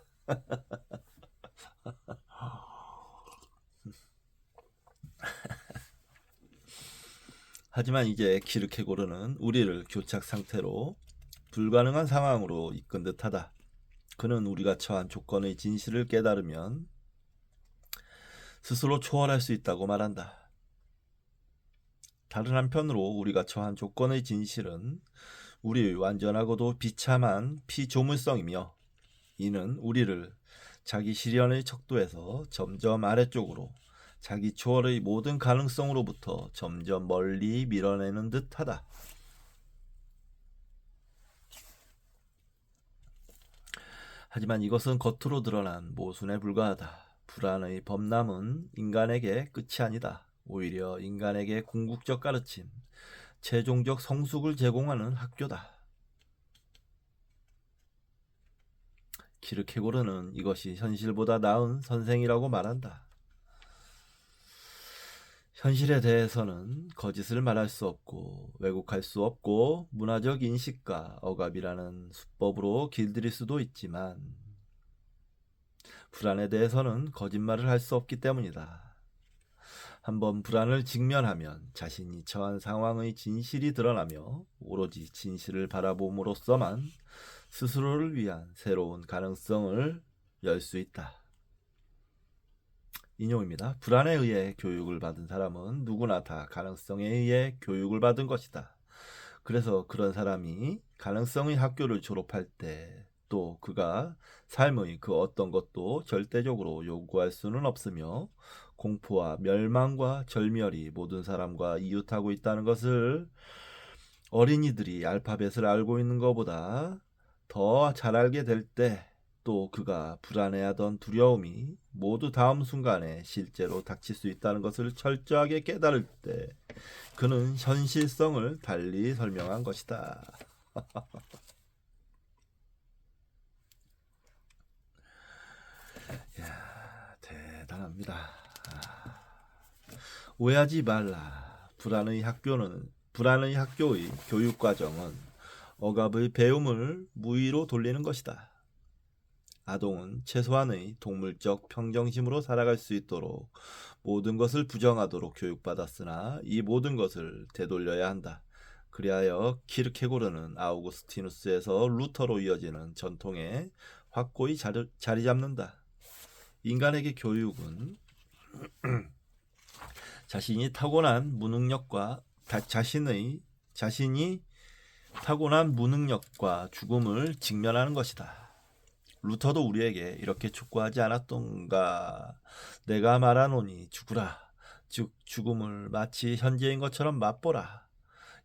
하지만 이제 키르케고르는 우리를 교착 상태로 불가능한 상황으로 이끈 듯하다. 그는 우리가 처한 조건의 진실을 깨달으면 스스로 초월할 수 있다고 말한다. 다른 한편으로 우리가 처한 조건의 진실은 우리의 완전하고도 비참한 피조물성이며 이는 우리를 자기 실현의 척도에서 점점 아래쪽으로 자기 초월의 모든 가능성으로부터 점점 멀리 밀어내는 듯하다. 하지만 이것은 겉으로 드러난 모순에 불과하다. 불안의 범람은 인간에게 끝이 아니다. 오히려 인간에게 궁극적 가르침, 최종적 성숙을 제공하는 학교다. 키르케고르는 이것이 현실보다 나은 선생이라고 말한다. 현실에 대해서는 거짓을 말할 수 없고 왜곡할 수 없고 문화적 인식과 억압이라는 수법으로 길들일 수도 있지만 불안에 대해서는 거짓말을 할 수 없기 때문이다. 한번 불안을 직면하면 자신이 처한 상황의 진실이 드러나며 오로지 진실을 바라봄으로써만 스스로를 위한 새로운 가능성을 열 수 있다. 인용입니다. 불안에 의해 교육을 받은 사람은 누구나 다 가능성에 의해 교육을 받은 것이다. 그래서 그런 사람이 가능성의 학교를 졸업할 때 또 그가 삶의 그 어떤 것도 절대적으로 요구할 수는 없으며 공포와 멸망과 절멸이 모든 사람과 이웃하고 있다는 것을 어린이들이 알파벳을 알고 있는 것보다 더 잘 알게 될 때 또 그가 불안해하던 두려움이 모두 다음 순간에 실제로 닥칠 수 있다는 것을 철저하게 깨달을 때 그는 현실성을 달리 설명한 것이다. 이야, 대단합니다. 오해하지 말라. 불안의 학교의 교육 과정은 억압의 배움을 무의로 돌리는 것이다. 아동은 최소한의 동물적 평정심으로 살아갈 수 있도록 모든 것을 부정하도록 교육받았으나 이 모든 것을 되돌려야 한다. 그리하여 키르케고르는 아우구스티누스에서 루터로 이어지는 전통에 확고히 자리 잡는다. 인간에게 교육은 자신이 타고난 무능력과 자신이 타고난 무능력과 죽음을 직면하는 것이다. 루터도 우리에게 이렇게 촉구하지 않았던가? 내가 말하노니 죽으라. 즉 죽음을 마치 현재인 것처럼 맛보라.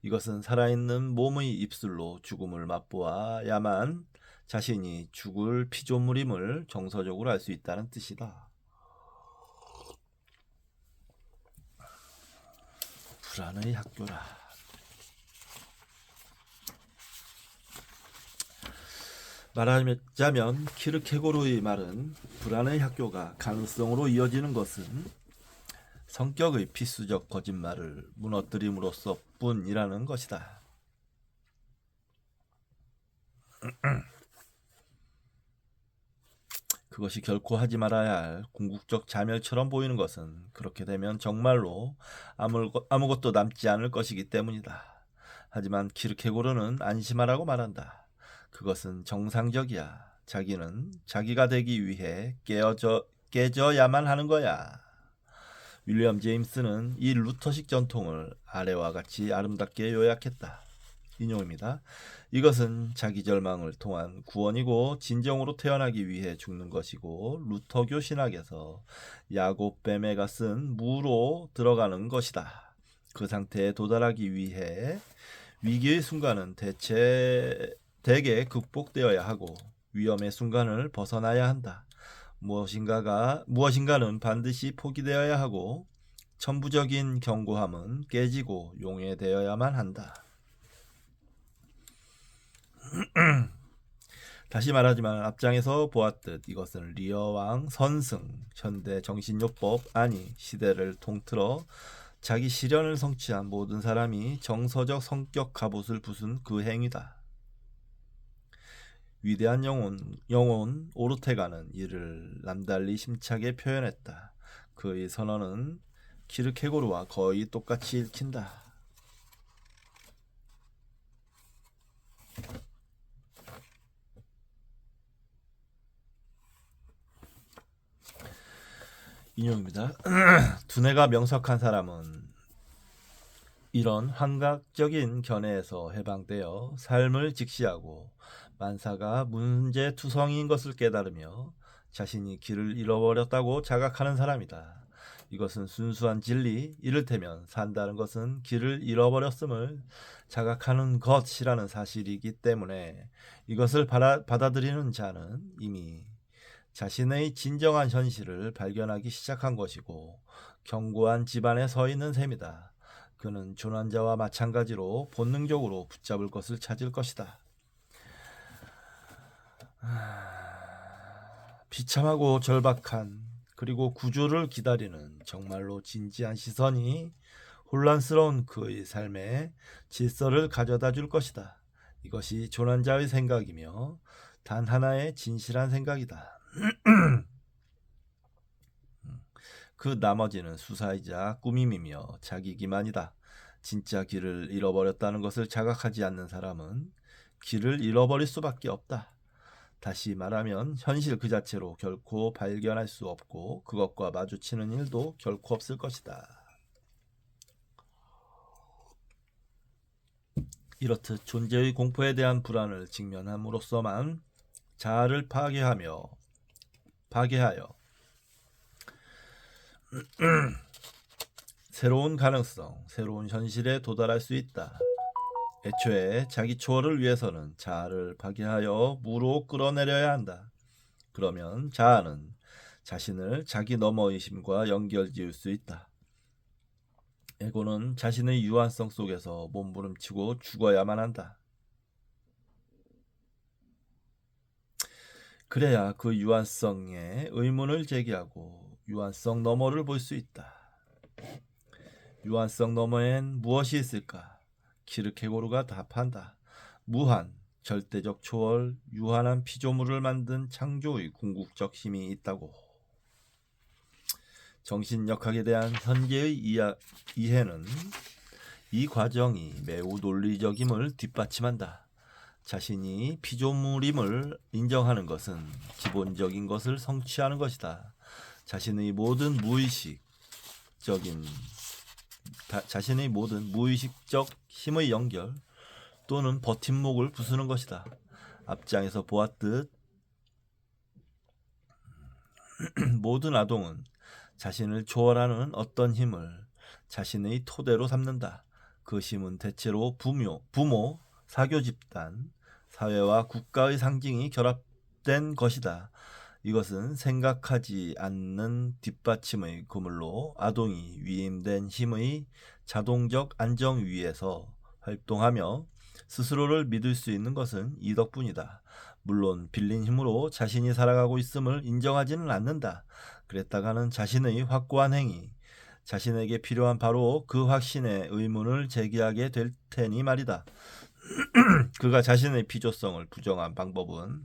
이것은 살아있는 몸의 입술로 죽음을 맛보아야만 자신이 죽을 피조물임을 정서적으로 알 수 있다는 뜻이다. 불안의 학교라. 말하자면 키르케고르의 말은 불안의 학교가 가능성으로 이어지는 것은 성격의 필수적 거짓말을 무너뜨림으로써 뿐이라는 것이다. 그것이 결코 하지 말아야 할 궁극적 자멸처럼 보이는 것은 그렇게 되면 정말로 아무것도 남지 않을 것이기 때문이다. 하지만 키르케고르는 안심하라고 말한다. 그것은 정상적이야. 자기는 자기가 되기 위해 깨져야만 하는 거야. 윌리엄 제임스는 이 루터식 전통을 아래와 같이 아름답게 요약했다. 인용입니다. 이것은 자기 절망을 통한 구원이고 진정으로 태어나기 위해 죽는 것이고 루터교 신학에서 야곱 베메가 쓴 무로 들어가는 것이다. 그 상태에 도달하기 위해 위기의 순간은 대개 극복되어야 하고 위험의 순간을 벗어나야 한다. 무엇인가는 반드시 포기되어야 하고 천부적인 견고함은 깨지고 용해되어야만 한다. 다시 말하지만 앞장에서 보았듯 이것은 리어왕 선승 현대 정신요법 아니 시대를 통틀어 자기 시련을 성취한 모든 사람이 정서적 성격 갑옷을 부순 그 행위다. 위대한 영혼 오르테가는 이를 남달리 심차게 표현했다. 그의 선언은 키르케고르와 거의 똑같이 읽힌다. 인용입니다. 두뇌가 명석한 사람은 이런 환각적인 견해에서 해방되어 삶을 직시하고 만사가 문제투성이인 것을 깨달으며 자신이 길을 잃어버렸다고 자각하는 사람이다. 이것은 순수한 진리, 이를테면 산다는 것은 길을 잃어버렸음을 자각하는 것이라는 사실이기 때문에 이것을 받아들이는 자는 이미 자신의 진정한 현실을 발견하기 시작한 것이고 견고한 지반에 서 있는 셈이다. 그는 조난자와 마찬가지로 본능적으로 붙잡을 것을 찾을 것이다. 비참하고 절박한 그리고 구조를 기다리는 정말로 진지한 시선이 혼란스러운 그의 삶에 질서를 가져다 줄 것이다. 이것이 조난자의 생각이며 단 하나의 진실한 생각이다. 그 나머지는 수사이자 꾸밈이며 자기 기만이다. 진짜 길을 잃어버렸다는 것을 자각하지 않는 사람은 길을 잃어버릴 수밖에 없다. 다시 말하면 현실 그 자체로 결코 발견할 수 없고 그것과 마주치는 일도 결코 없을 것이다. 이렇듯 존재의 공포에 대한 불안을 직면함으로써만 자아를 파괴하여 새로운 가능성, 새로운 현실에 도달할 수 있다. 애초에 자기 초월을 위해서는 자아를 파괴하여 무로 끌어내려야 한다. 그러면 자아는 자신을 자기 너머의 힘과 연결지을 수 있다. 에고는 자신의 유한성 속에서 몸부림치고 죽어야만 한다. 그래야 그 유한성에 의문을 제기하고 유한성 너머를 볼 수 있다. 유한성 너머엔 무엇이 있을까? 키르케고르가 답한다. 무한, 절대적 초월, 유한한 피조물을 만든 창조의 궁극적 힘이 있다고. 정신역학에 대한 현재의 이해는 이 과정이 매우 논리적임을 뒷받침한다. 자신이 피조물임을 인정하는 것은 기본적인 것을 성취하는 것이다. 자신의 모든 무의식적 힘의 연결 또는 버팀목을 부수는 것이다. 앞장에서 보았듯 모든 아동은 자신을 초월하는 어떤 힘을 자신의 토대로 삼는다. 그 힘은 대체로 부모, 사교 집단, 사회와 국가의 상징이 결합된 것이다. 이것은 생각하지 않는 뒷받침의 그물로 아동이 위임된 힘의 자동적 안정 위에서 활동하며 스스로를 믿을 수 있는 것은 이 덕분이다. 물론 빌린 힘으로 자신이 살아가고 있음을 인정하지는 않는다. 그랬다가는 자신의 확고한 행위, 자신에게 필요한 바로 그 확신의 의문을 제기하게 될 테니 말이다. 그가 자신의 필요성을 부정한 방법은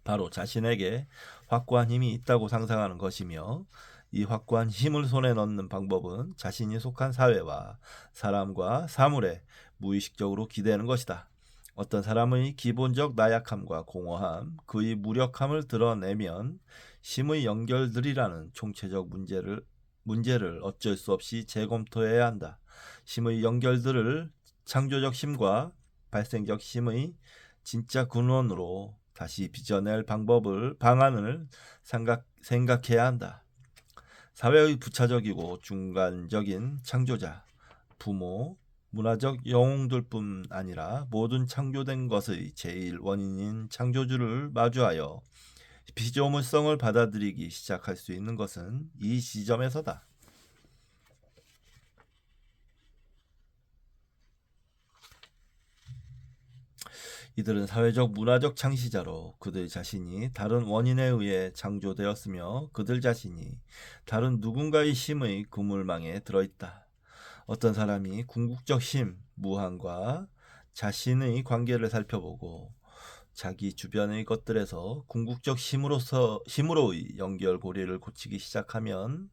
바로 자신에게 확고한 힘이 있다고 상상하는 것이며 이 확고한 힘을 손에 넣는 방법은 자신이 속한 사회와 사람과 사물에 무의식적으로 기대는 것이다. 어떤 사람의 기본적 나약함과 공허함, 그의 무력함을 드러내면 힘의 연결들이라는 총체적 문제를 어쩔 수 없이 재검토해야 한다. 힘의 연결들을 창조적 힘과 발생적 힘의 진짜 근원으로 다시 빚어낼 방안을 생각해야 한다. 사회의 부차적이고 중간적인 창조자, 부모, 문화적 영웅들뿐 아니라 모든 창조된 것의 제일 원인인 창조주를 마주하여 피조물성을 받아들이기 시작할 수 있는 것은 이 시점에서다. 이들은 사회적 문화적 창시자로 그들 자신이 다른 원인에 의해 창조되었으며 그들 자신이 다른 누군가의 힘의 그물망에 들어있다. 어떤 사람이 궁극적 힘, 무한과 자신의 관계를 살펴보고 자기 주변의 것들에서 궁극적 힘으로의 연결고리를 고치기 시작하면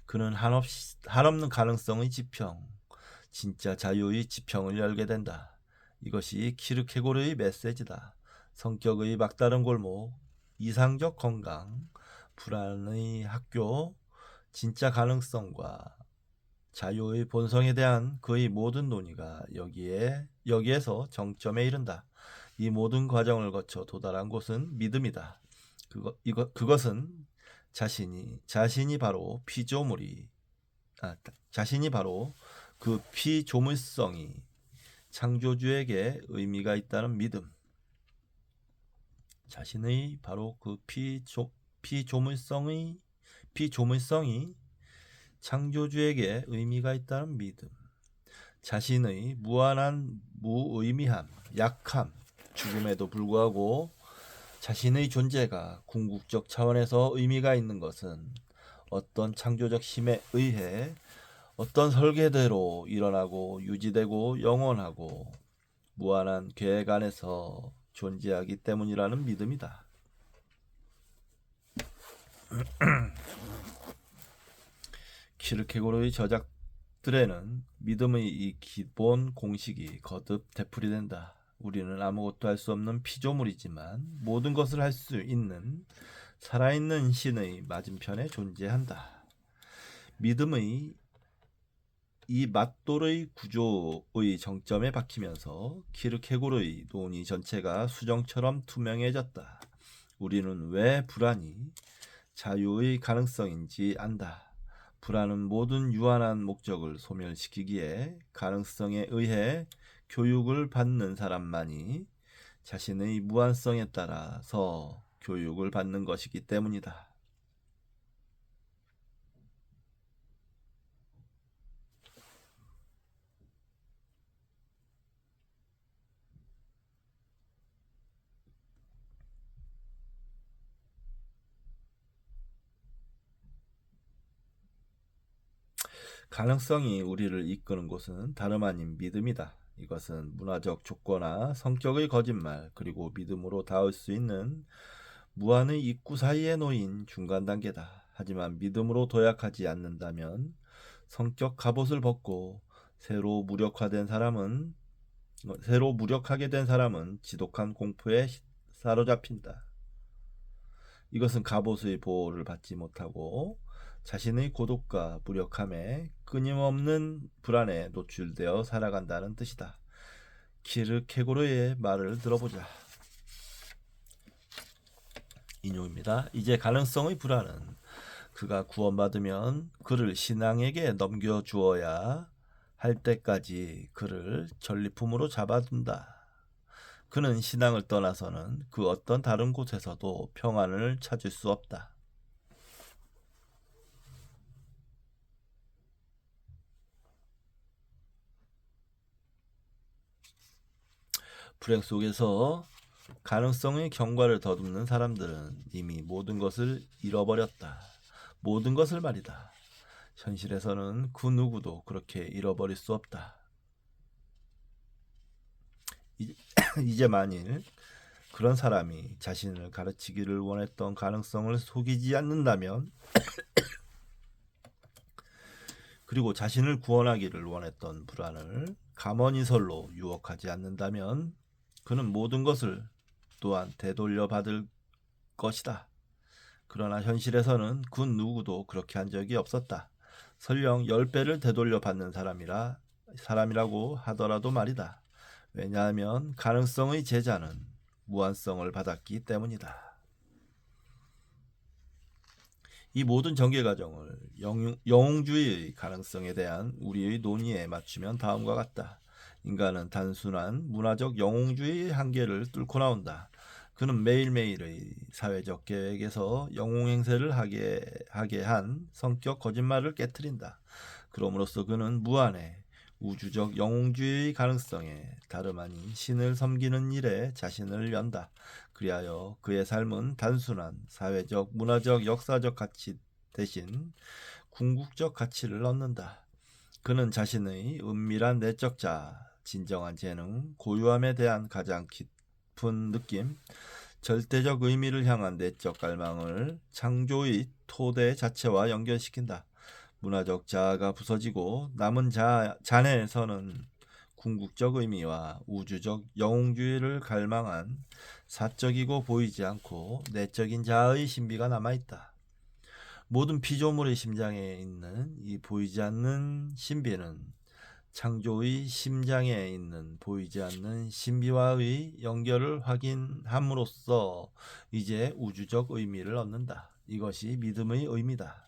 그는 한없는 가능성의 지평, 진짜 자유의 지평을 열게 된다. 이것이 키르케고르의 메시지다. 성격의 막다른 골목, 이상적 건강, 불안의 학교, 진짜 가능성과 자유의 본성에 대한 그의 모든 논의가 여기에서 정점에 이른다. 이 모든 과정을 거쳐 도달한 곳은 믿음이다. 그것은 자신이 바로 그 피조물성이 창조주에게 의미가 있다는 믿음. 자신의 바로 그 피조물성이 창조주에게 의미가 있다는 믿음. 자신의 무한한 무의미함, 약함, 죽음에도 불구하고 자신의 존재가 궁극적 차원에서 의미가 있는 것은 어떤 창조적 힘에 의해 어떤 설계대로 일어나고 유지되고 영원하고 무한한 계획 안에서 존재하기 때문이라는 믿음이다. 키르케고르의 저작들에는 믿음의 이 기본 공식이 거듭 되풀이된다. 우리는 아무것도 할 수 없는 피조물이지만 모든 것을 할 수 있는 살아있는 신의 맞은편에 존재한다. 믿음의 이 맞돌의 구조의 정점에 박히면서 키르케고르의 논의 전체가 수정처럼 투명해졌다. 우리는 왜 불안이 자유의 가능성인지 안다. 불안은 모든 유한한 목적을 소멸시키기에 가능성에 의해 교육을 받는 사람만이 자신의 무한성에 따라서 교육을 받는 것이기 때문이다. 가능성이 우리를 이끄는 곳은 다름 아닌 믿음이다. 이것은 문화적 조건화, 성격의 거짓말, 그리고 믿음으로 닿을 수 있는 무한의 입구 사이에 놓인 중간 단계다. 하지만 믿음으로 도약하지 않는다면 성격 갑옷을 벗고 새로 무력하게 된 사람은 지독한 공포에 사로잡힌다. 이것은 갑옷의 보호를 받지 못하고 자신의 고독과 무력함에 끊임없는 불안에 노출되어 살아간다는 뜻이다. 키르케고르의 말을 들어보자. 인용입니다. 이제 가능성의 불안은 그가 구원받으면 그를 신앙에게 넘겨주어야 할 때까지 그를 전리품으로 잡아둔다. 그는 신앙을 떠나서는 그 어떤 다른 곳에서도 평안을 찾을 수 없다. 불행 속에서 가능성의 경과를 더듬는 사람들은 이미 모든 것을 잃어버렸다. 모든 것을 말이다. 현실에서는 그 누구도 그렇게 잃어버릴 수 없다. 이제 만일 그런 사람이 자신을 가르치기를 원했던 가능성을 속이지 않는다면, 그리고 자신을 구원하기를 원했던 불안을 감언이설로 유혹하지 않는다면 그는 모든 것을 또한 되돌려 받을 것이다. 그러나 현실에서는 그 누구도 그렇게 한 적이 없었다. 설령 10배를 되돌려 받는 사람이라고 하더라도 말이다. 왜냐하면 가능성의 제자는 무한성을 받았기 때문이다. 이 모든 전개 과정을 영웅주의의 가능성에 대한 우리의 논의에 맞추면 다음과 같다. 인간은 단순한 문화적 영웅주의의 한계를 뚫고 나온다. 그는 매일매일의 사회적 계획에서 영웅 행세를 하게 한 성격 거짓말을 깨트린다. 그럼으로써 그는 무한해 우주적 영웅주의 가능성에 다름 아닌 신을 섬기는 일에 자신을 연다. 그리하여 그의 삶은 단순한 사회적, 문화적, 역사적 가치 대신 궁극적 가치를 얻는다. 그는 자신의 은밀한 내적 자아, 진정한 재능, 고유함에 대한 가장 깊은 느낌, 절대적 의미를 향한 내적 갈망을 창조의 토대 자체와 연결시킨다. 문화적 자아가 부서지고 남은 잔해에서는 궁극적 의미와 우주적 영웅주의를 갈망한 사적이고 보이지 않고 내적인 자아의 신비가 남아있다. 모든 피조물의 심장에 있는 이 보이지 않는 신비는 창조의 심장에 있는 보이지 않는 신비와의 연결을 확인함으로써 이제 우주적 의미를 얻는다. 이것이 믿음의 의미다.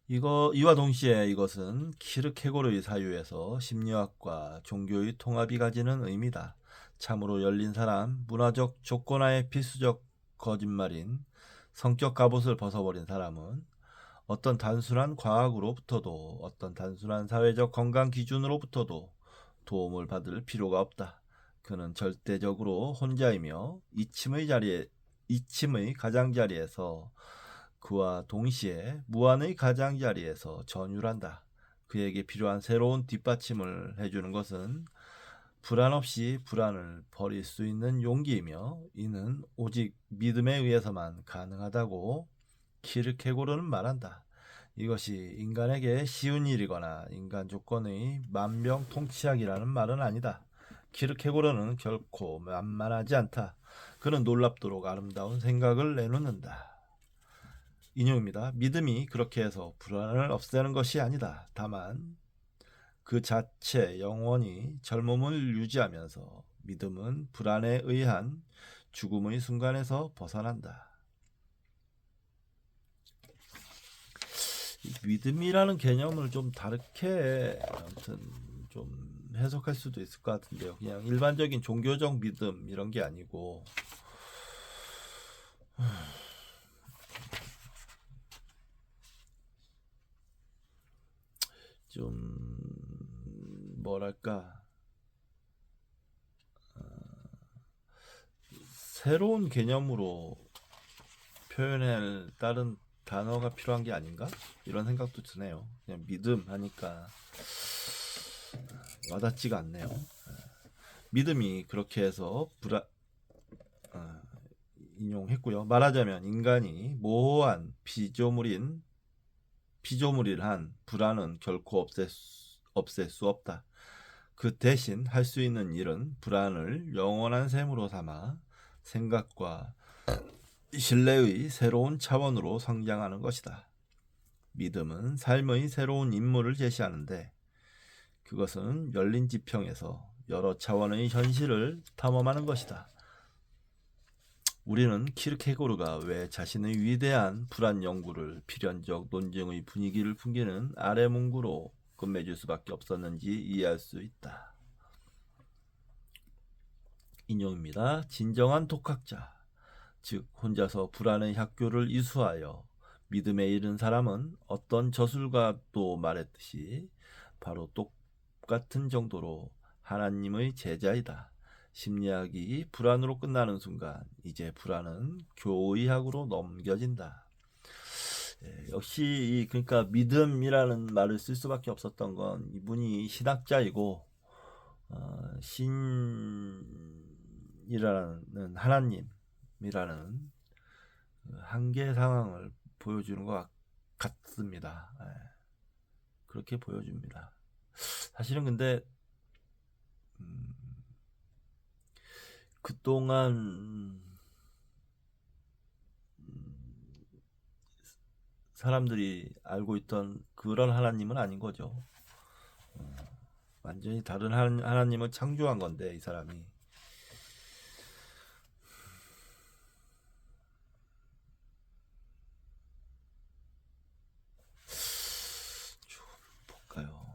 이와 동시에 이것은 키르케고르의 사유에서 심리학과 종교의 통합이 가지는 의미다. 참으로 열린 사람, 문화적 조건화의 필수적 거짓말인 성격 갑옷을 벗어버린 사람은 어떤 단순한 과학으로부터도 어떤 단순한 사회적 건강 기준으로부터도 도움을 받을 필요가 없다. 그는 절대적으로 혼자이며 이침의 가장자리에서 그와 동시에 무한의 가장자리에서 전율한다. 그에게 필요한 새로운 뒷받침을 해주는 것은 불안 없이 불안을 버릴 수 있는 용기이며 이는 오직 믿음에 의해서만 가능하다고 키르케고르는 말한다. 이것이 인간에게 쉬운 일이거나 인간 조건의 만병통치약이라는 말은 아니다. 키르케고르는 결코 만만하지 않다. 그는 놀랍도록 아름다운 생각을 내놓는다. 인용입니다. 믿음이 그렇게 해서 불안을 없애는 것이 아니다. 다만 그 자체 영원히 젊음을 유지하면서 믿음은 불안에 의한 죽음의 순간에서 벗어난다. 믿음이라는 개념을 좀 다르게 아무튼 좀 해석할 수도 있을 것 같은데요. 그냥 일반적인 종교적 믿음 이런 게 아니고 좀 뭐랄까 새로운 개념으로 표현할 다른 단어가 필요한 게 아닌가? 이런 생각도 드네요. 그냥 믿음 하니까 와닿지가 않네요. 믿음이 그렇게 해서 인용했고요. 말하자면 인간이 모호한 피조물이란 불안은 결코 없앨 수 없다. 그 대신 할 수 있는 일은 불안을 영원한 셈으로 삼아 생각과 신뢰의 새로운 차원으로 성장하는 것이다. 믿음은 삶의 새로운 인물을 제시하는데 그것은 열린 지평에서 여러 차원의 현실을 탐험하는 것이다. 우리는 키르케고르가 왜 자신의 위대한 불안 연구를 필연적 논쟁의 분위기를 풍기는 아래 문구로 끝맺을 수밖에 없었는지 이해할 수 있다. 인용입니다. 진정한 독학자, 즉 혼자서 불안의 학교를 이수하여 믿음에 이른 사람은 어떤 저술가도 말했듯이 바로 똑같은 정도로 하나님의 제자이다. 심리학이 불안으로 끝나는 순간 이제 불안은 교의학으로 넘겨진다. 역시 그러니까 믿음이라는 말을 쓸 수밖에 없었던 건 이분이 신학자이고 신이라는 하나님이라는 한계 상황을 보여주는 것 같습니다. 그렇게 보여줍니다. 사실은 근데 그동안 사람들이 알고 있던 그런 하나님은 아닌 거죠. 완전히 다른 하나님을 창조한 건데 이 사람이. 좀 볼까요?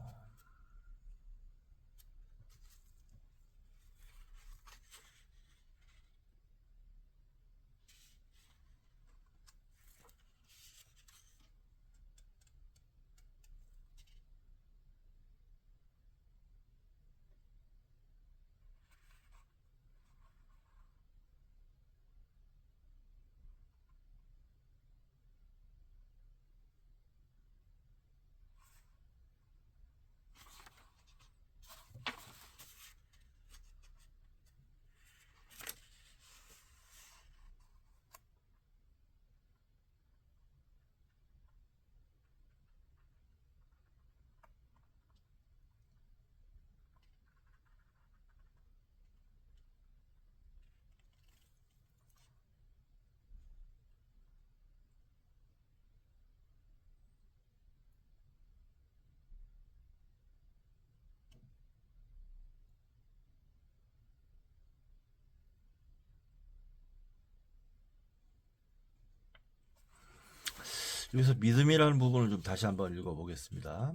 여기서 믿음이라는 부분을 좀 다시 한번 읽어보겠습니다.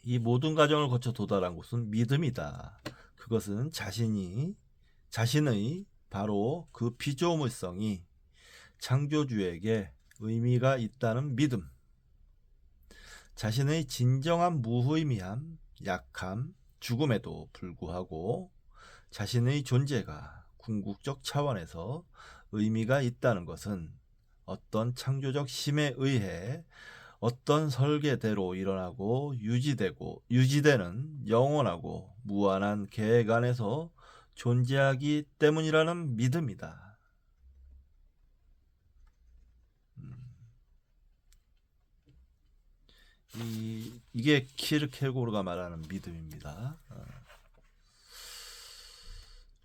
이 모든 과정을 거쳐 도달한 곳은 믿음이다. 그것은 자신의 바로 그 피조물성이 창조주에게 의미가 있다는 믿음, 자신의 진정한 무의미함, 약함, 죽음에도 불구하고 자신의 존재가 궁극적 차원에서 의미가 있다는 것은 어떤 창조적 힘에 의해 어떤 설계대로 일어나고 유지되는 영원하고 무한한 계획 안에서 존재하기 때문이라는 믿음이다. 이게 키르케고르가 말하는 믿음입니다.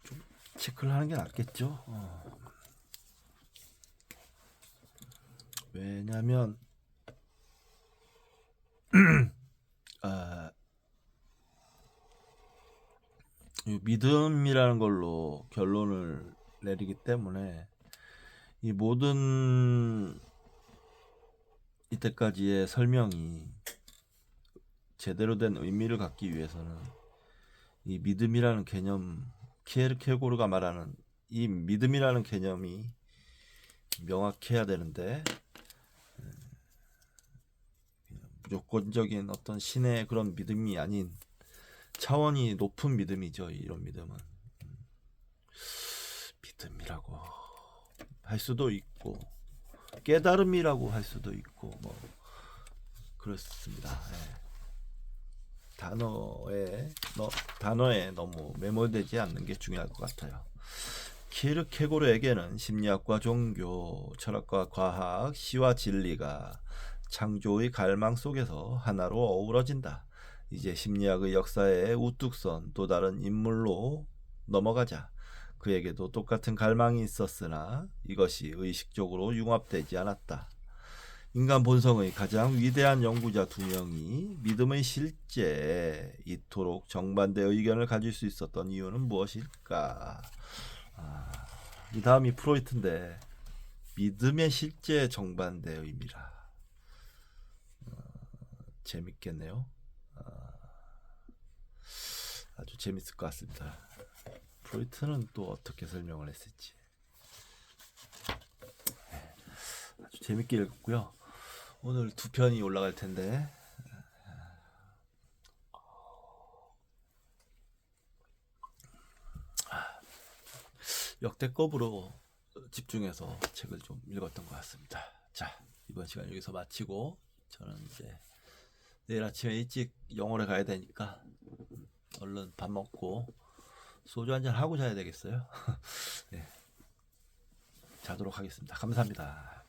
좀 체크를 하는 게 낫겠죠. 왜냐하면 이 믿음이라는 걸로 결론을 내리기 때문에 이 모든 이때까지의 설명이 제대로 된 의미를 갖기 위해서는 이 믿음이라는 개념, 키에르케고르가 말하는 이 믿음이라는 개념이 명확해야 되는데 무조건적인 어떤 신의 그런 믿음이 아닌 차원이 높은 믿음이죠. 이런 믿음은 믿음이라고 할 수도 있고 깨달음이라고 할 수도 있고 뭐 그렇습니다. 네. 단어에 너무 매몰되지 않는 게 중요할 것 같아요. 키르케고르에게는 심리학과 종교, 철학과 과학, 시와 진리가 창조의 갈망 속에서 하나로 어우러진다. 이제 심리학의 역사에 우뚝 선 또 다른 인물로 넘어가자. 그에게도 똑같은 갈망이 있었으나 이것이 의식적으로 융합되지 않았다. 인간 본성의 가장 위대한 연구자 두 명이 믿음의 실제에 이토록 정반대 의견을 가질 수 있었던 이유는 무엇일까? 이 다음이 프로이트인데 믿음의 실제 정반대 의미라. 재밌겠네요. 아주 재밌을 것 같습니다. 프로이트는 또 어떻게 설명을 했을지 아주 재밌게 읽었고요. 오늘 두 편이 올라갈 텐데 역대급으로 집중해서 책을 좀 읽었던 것 같습니다. 자, 이번 시간 여기서 마치고 저는 이제 내일 아침에 일찍 영월에 가야 되니까 얼른 밥 먹고 소주 한잔 하고 자야 되겠어요. 네, 자도록 하겠습니다. 감사합니다.